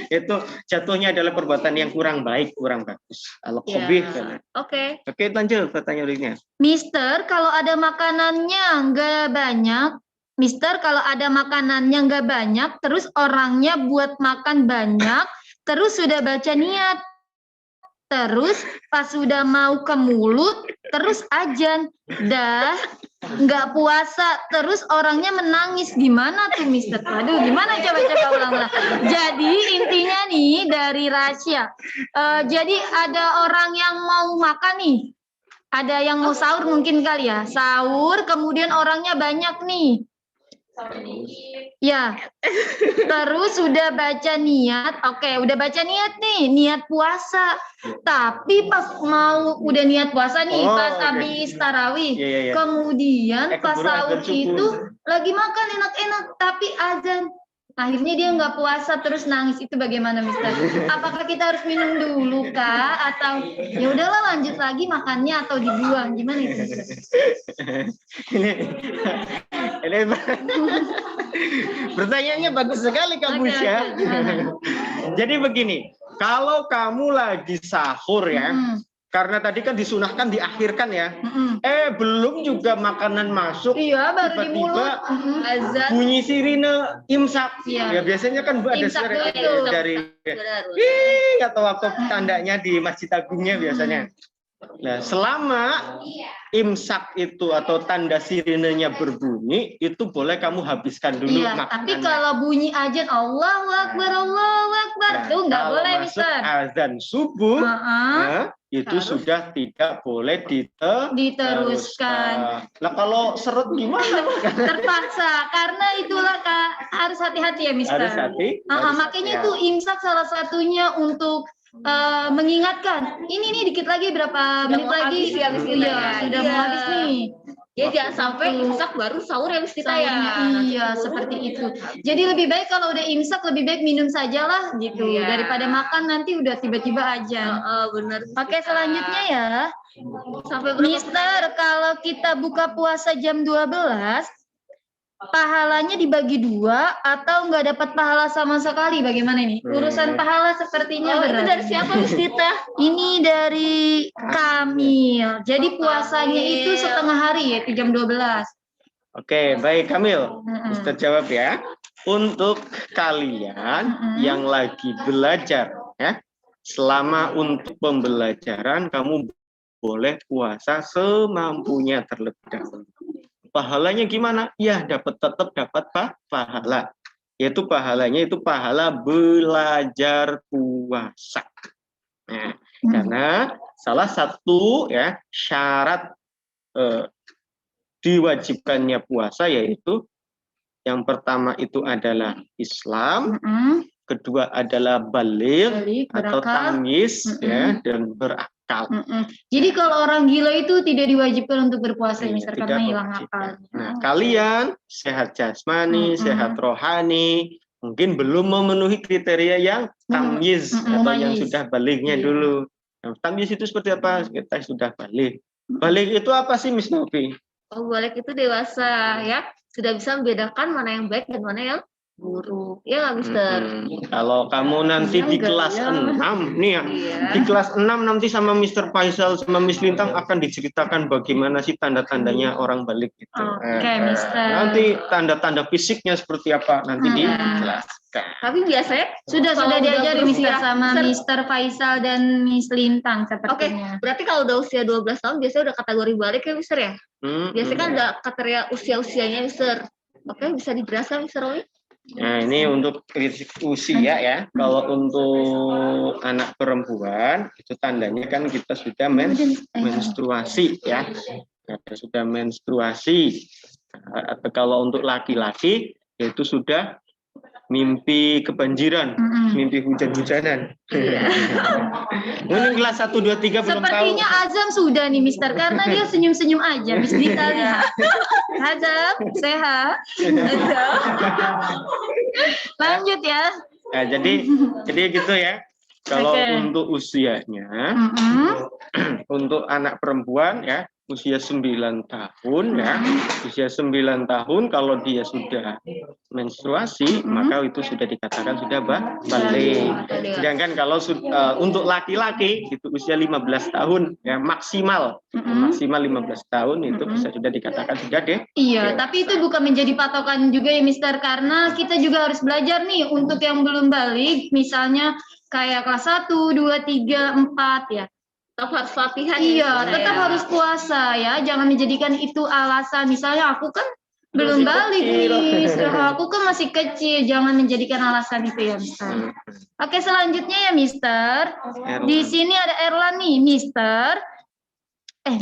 Itu jatuhnya adalah perbuatan yang kurang baik, kurang bagus. Al-khabith. Ya. Oke. Oke, lanjut pertanyaan berikutnya. Mister, kalau ada makanannya nggak banyak, Mister, kalau ada makanannya nggak banyak, terus orangnya buat makan banyak, terus sudah baca niat, terus pas sudah mau ke mulut, terus ajan, dah nggak puasa, terus orangnya menangis, gimana tuh Mister? Aduh, gimana coba ulang-ulang. Jadi intinya nih dari Rasya, jadi ada orang yang mau makan nih. Ada yang mau sahur mungkin kali ya, sahur kemudian orangnya banyak nih. Ya, terus udah baca niat. Oke, udah baca niat nih, niat puasa. Tapi pas mau udah niat puasa nih, Oh, pas oke. habis tarawih. Iya, iya, iya. Kemudian pas keburu azan sahur subuh. itu lagi makan enak-enak, tapi azan. Akhirnya dia nggak puasa terus nangis, itu bagaimana, Mister? Apakah kita harus minum dulu, Kak? Atau ya udahlah lanjut lagi makannya atau dibuang? Gimana itu, Mister? ini pertanyaannya bagus sekali Kak Oke, Busya. oke, gimana? Jadi begini, kalau kamu lagi sahur ya, Mm-mm. karena tadi kan disunahkan diakhirkan ya, Mm-mm. belum juga makanan masuk, Iya, baru di tiba-tiba mulut. Mm-mm. Azan. bunyi sirine imsak. Iya. Ya biasanya kan Bu, ada Imsak suara dulu. dari Benar. atau waktu tandanya di Masjid Agungnya biasanya. Nah, selama imsak itu atau tanda sirinenya berbunyi, itu boleh kamu habiskan dulu Iya, makanannya. tapi kalau bunyi azan Allahu Akbar, itu nggak kalau boleh, masuk Mister. azan subuh, Heeh. itu sudah tidak boleh Diteruskan. Nah, kalau seret gimana? Terpaksa, karena itulah Kak, harus hati-hati ya, Mister. Harus hati. Makanya itu imsak salah satunya untuk mengingatkan. Ini nih dikit lagi, berapa Sudah menit mau lagi? habis ya, habis kita Iya, ya. sudah Iya. mau habis nih. Ya jangan sampai imsak baru sahur ya kita ya. Sahurnya, iya, seperti itu. Jadi lebih baik kalau udah imsak lebih baik minum sajalah gitu, Iya. daripada makan nanti udah tiba-tiba azan. Benar. Oke, selanjutnya ya. Sampai berapa? Mister, kalau kita buka puasa jam 12, pahalanya dibagi 2 atau nggak dapat pahala sama sekali? Bagaimana ini? Urusan pahala sepertinya Itu berat. dari siapa Miss Dita? Ini dari Kamil. Jadi puasanya Kamil. itu setengah hari ya, jam 12. Oke, baik Kamil. Mm-mm. Kita jawab ya. Untuk kalian yang lagi belajar ya, selama untuk pembelajaran kamu boleh puasa semampunya terlebih dahulu. Pahalanya gimana? Ya, tetap dapat pahala. Yaitu pahalanya itu pahala belajar puasa. Nah, karena salah satu ya syarat diwajibkannya puasa yaitu yang pertama itu adalah Islam, kedua adalah baligh atau tamyiz ya, dan berakal. Jadi kalau orang gila itu tidak diwajibkan untuk berpuasa, Mister, Tidak karena hilang mewajibkan. akalnya. Nah, kalian sehat jasmani, sehat rohani, mungkin belum memenuhi kriteria yang tamyiz atau yang sudah balighnya dulu. Nah, tamyiz itu seperti apa? Kita sudah baligh. Baligh itu apa sih, Miss Novi? Baligh itu dewasa ya, sudah bisa membedakan mana yang baik dan mana yang buruk. Ya nggak, Mister? Kalau kamu nanti di kelas 6 nih ya, di kelas 6 nanti sama Mr. Faisal sama Miss Lintang akan diceritakan bagaimana sih tanda-tandanya orang baligh itu. Oke, Mister. Nanti tanda-tanda fisiknya seperti apa nanti dijelaskan. Tapi biasanya Sudah diajari Mister sama Mister. Mr. Faisal dan Miss Lintang Oke, sepertinya. berarti kalau udah usia 12 tahun biasanya udah kategori balik ya, Mister ya? Biasanya kan ada kriteria usia-usianya, Mister. Oke, bisa dijelaskan, Mister Roy? Nah, ini untuk usia ya. Kalau untuk anak perempuan itu tandanya kan kita sudah menstruasi ya. Sudah menstruasi. Atau kalau untuk laki-laki itu sudah mimpi kebanjiran, mimpi hujan-hujanan. Mungkin kelas 1, 2, 3 belum tahu. Sepertinya Azam sudah nih, Mister, karena dia senyum-senyum aja. Miss Dita lihat. Azam, sehat. Lanjut ya. Nah, jadi gitu ya. Kalau untuk usianya, untuk anak perempuan ya, usia 9 tahun ya, usia 9 tahun kalau dia sudah menstruasi, maka itu sudah dikatakan sudah baligh. Sedangkan kalau untuk laki-laki itu usia 15 tahun ya maksimal 15 tahun itu bisa sudah dikatakan sudah deh. Iya, tapi itu bukan menjadi patokan juga ya, Mister, karena kita juga harus belajar nih untuk yang belum baligh, misalnya kayak kelas 1, 2, 3, 4 ya. Tetap harus latihan. Iya, tetap harus puasa ya. Jangan menjadikan itu alasan. Misalnya aku kan belum balik nih, aku kan masih kecil. Jangan menjadikan alasan itu ya, Mister. Oke, selanjutnya ya, Mister. Di sini ada Erlan nih, Mister.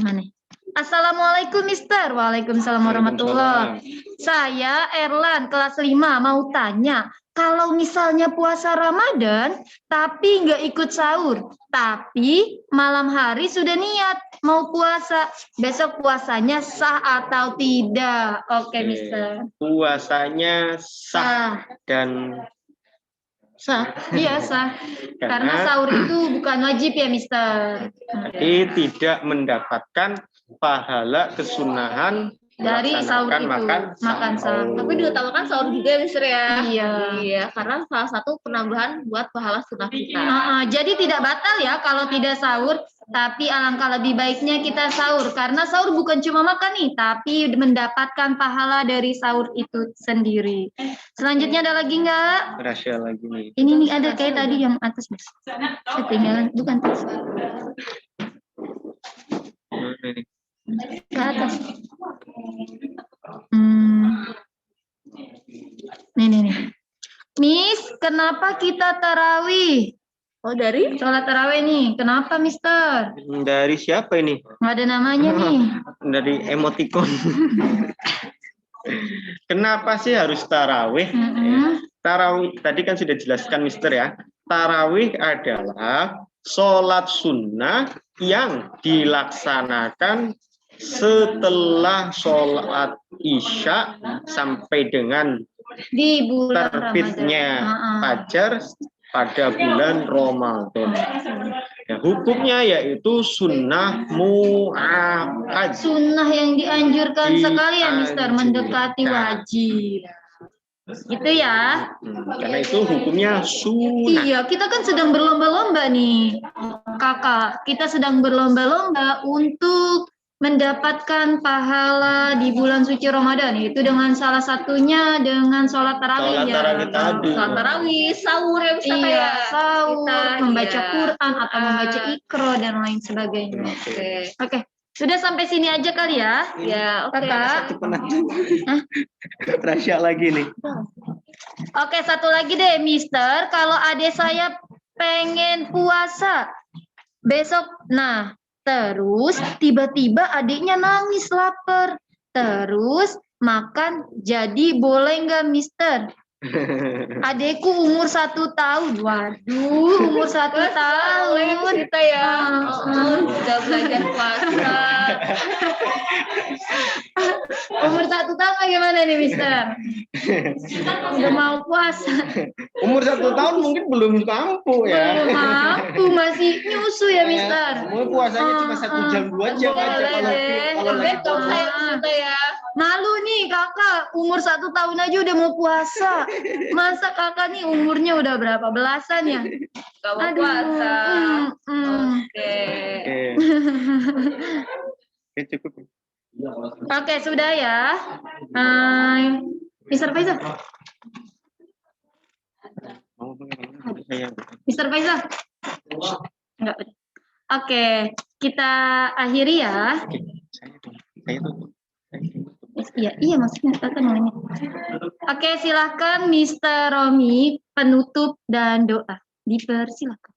Mana? Assalamualaikum Mister. Waalaikumsalam warahmatullahi. Saya Erlan kelas 5 mau tanya, kalau misalnya puasa Ramadan tapi nggak ikut sahur, tapi malam hari sudah niat mau puasa, besok puasanya sah atau tidak? Oke, Mister. Puasanya sah dan Sah, iya sah. Karena sahur itu bukan wajib ya, Mister. jadi tidak mendapatkan pahala kesunahan Dari sahur melaksanakan itu, makan sahur. Tapi diutamakan sahur juga ya, Mister ya. Iya. Iya, karena salah satu penambahan buat pahala sunnah kita. Jadi tidak batal ya kalau tidak sahur, tapi alangkah lebih baiknya kita sahur karena sahur bukan cuma makan nih, tapi mendapatkan pahala dari sahur itu sendiri. Selanjutnya ada lagi nggak? Rahasia lagi nih. Ini nih ada kayak tadi yang atas, Mas. Ketinggalan, bukan tas. Ke atas. Nih. Miss, kenapa kita tarawih? Oh, dari Sholat tarawih nih, kenapa Mister? Dari siapa ini? Nggak ada namanya nih. Dari emoticon. Kenapa sih harus tarawih? Tarawih tadi kan sudah jelaskan Mister ya. Tarawih adalah sholat sunnah yang dilaksanakan setelah sholat isya sampai dengan Di bulan terbitnya Ramadan. fajar pada bulan Ramadan. Ya, hukumnya yaitu sunnah mu'akkad. Sunnah yang dianjurkan sekali ya Mister, Dianjurkan. mendekati wajib. Gitu ya. Karena itu hukumnya sunnah. Iya, kita kan sedang berlomba-lomba nih, Kakak. Kita sedang berlomba-lomba untuk mendapatkan pahala di bulan suci Ramadan, itu dengan salah satunya dengan sholat tarawih Sholat ya. tarawih tadi. sholat tarawih, sahur ya, Mister Iya, ya. sahur, Kita, membaca iya. Quran atau membaca Iqra dan lain sebagainya. Oke, sudah sampai sini aja kali ya. Ya, oke. Kakak. Rahasia lagi nih. Oke, satu lagi deh, Mister. Kalau adik saya pengen puasa besok, nah terus tiba-tiba adiknya nangis lapar, terus makan, jadi boleh nggak, Mister? Adekku umur 1 tahun, waduh, umur 1 tahun. Kita ya. Sudah belajar puasa. Umur 1 tahun bagaimana nih, Mister? Udah mau puasa. Umur 1 tahun mungkin belum mampu ya. Belum mampu, masih nyusu ya, Mister. Mau puasanya cuma 1 jam 2 jam aja Boleh kalau deh. kalau lagi Besok puasa. saya kita ya. Malu nih kakak, umur 1 tahun aja udah mau puasa. Masa kakak nih umurnya udah berapa belasan ya? Gak mau puasa. Oke. Oke, cukup. Oke, sudah ya. Mister Faisal. Mister Faisal. Enggak. Oke, kita akhiri ya. Saya tuh. Iya maksudnya kakak mau ini. Oke, silahkan Mister Romi penutup dan doa. Dipersilakan.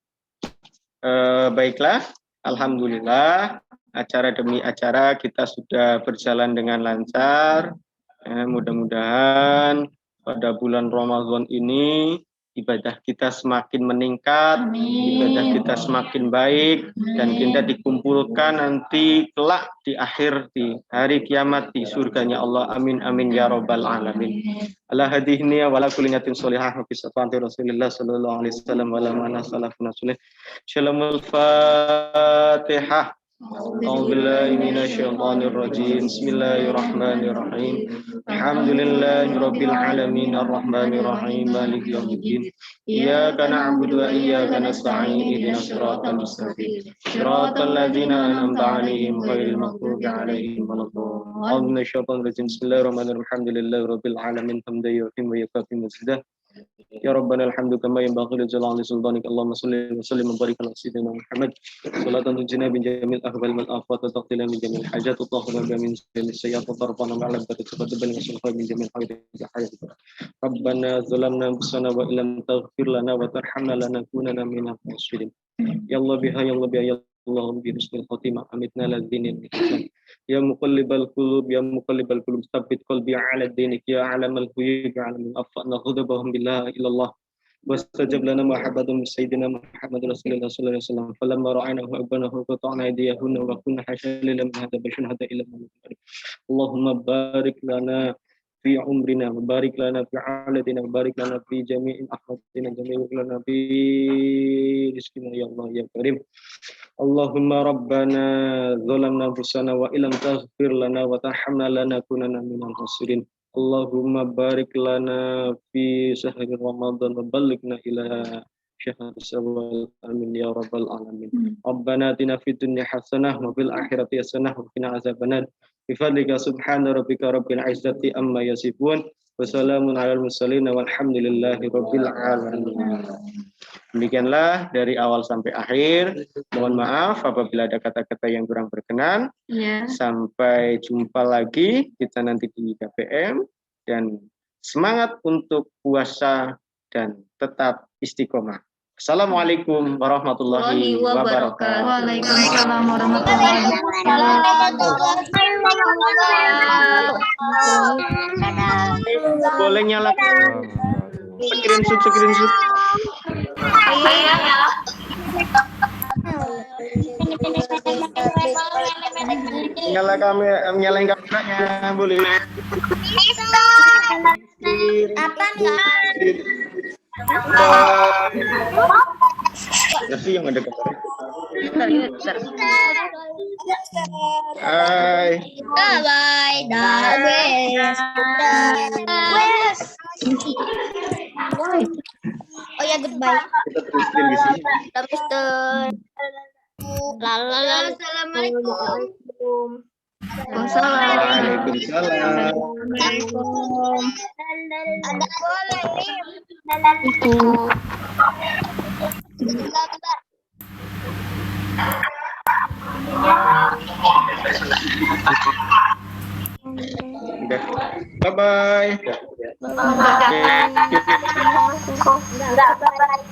Baiklah, alhamdulillah acara demi acara kita sudah berjalan dengan lancar. Mudah-mudahan pada bulan Ramadan ini ibadah kita semakin meningkat, ibadah kita semakin baik, dan kita dikumpulkan nanti kelak di akhir di hari kiamat di surganya Allah. Amin amin ya rabbal alamin. Ala hadihni wa la kulli niyatin sholihah wa fi safati Rasulillah sallallahu alaihi wasallam wa la mana salafuna sulih. Syalamul Fatihah. A'udzubillahi minasyaitonir rajim. Bismillahirrahmanirrahim. Alhamdulillahirabbil alamin arrahmanir rahim maliki yaumiddin. Iyyaka na'budu wa iyyaka nasta'in ihdinas siratal mustaqim. Siratal ladzina an'amta 'alaihim ghairil maghdubi 'alaihim waladdallin. Bismillahirrahmanirrahim. Alhamdulillahirabbil alamin hamdan yuhibbu wa yukafi mazdah. Ya Rabbana alhamdu kama yanbaghi li jalali sultanik. Allahumma shalli wa sallim wa barik ala sayyidina Muhammad. Salatan tunjina bin jamil ahwal wal afat wa taqtila min jamil hajat wa tahira min jamil sayyi'at wa tarfana ma'ala barik taqabbal min sulfa min jamil hajat. Rabbana zalamna anfusana wa illam taghfir lana wa tarhamna lanakunanna minal khasirin. Ya Allah biha ya Allah biha ya Allahumma bi husnil khotimah amitna ala dinil Islam. Ya muqallibal qulub ya muqallibal qulub tsabbit qalbi ala dinik ya alamal ghuyub ya alamal afna ghadabahum billahi ilallah. واستجب لنا محبة من سيدنا محمد رسول الله صلى الله عليه وسلم فلما رأيناه أبناه قطعنا أيديهن وكنا حاشا لله من هذا بشر هذا إلا اللهم بارك لنا في عمرنا وبارك لنا في عالدنا وبارك لنا في جميع أحوالنا جميع لنا في رزقنا يا الله يا كريم اللهم ربنا ظلمنا أنفسنا وإن لم تغفر لنا وترحمنا لنكونن من الخاسرين Allahumma barik lana fi syahri Ramadan wa ballighna ila syahr Syawal amin ya rabbal alamin. Rabbana atina fid dunya hasanah wa fil akhirati hasanah wa qina azabannar. Bi fadlika subhana rabbika rabbil izzati amma yasifun wa salamun alal mursalin walhamdulillahi rabbil alamin. Demikianlah dari awal sampai akhir. Mohon maaf apabila ada kata-kata yang kurang berkenan. Ya. Sampai jumpa lagi kita nanti di KPM dan semangat untuk puasa dan tetap istiqomah. Assalamualaikum warahmatullahi wabarakatuh. Waalaikumsalam warahmatullahi wabarakatuh. Boleh nyalakan screenshot. Nyalain kameranya boleh. Apa enggak? Nasi yang ada kamera. Bentar. Hai. Bye. Oh ya, goodbye. Kita terusin di sini. Mister. Assalamualaikum. Waalaikumsalam. Bye bye. Bye.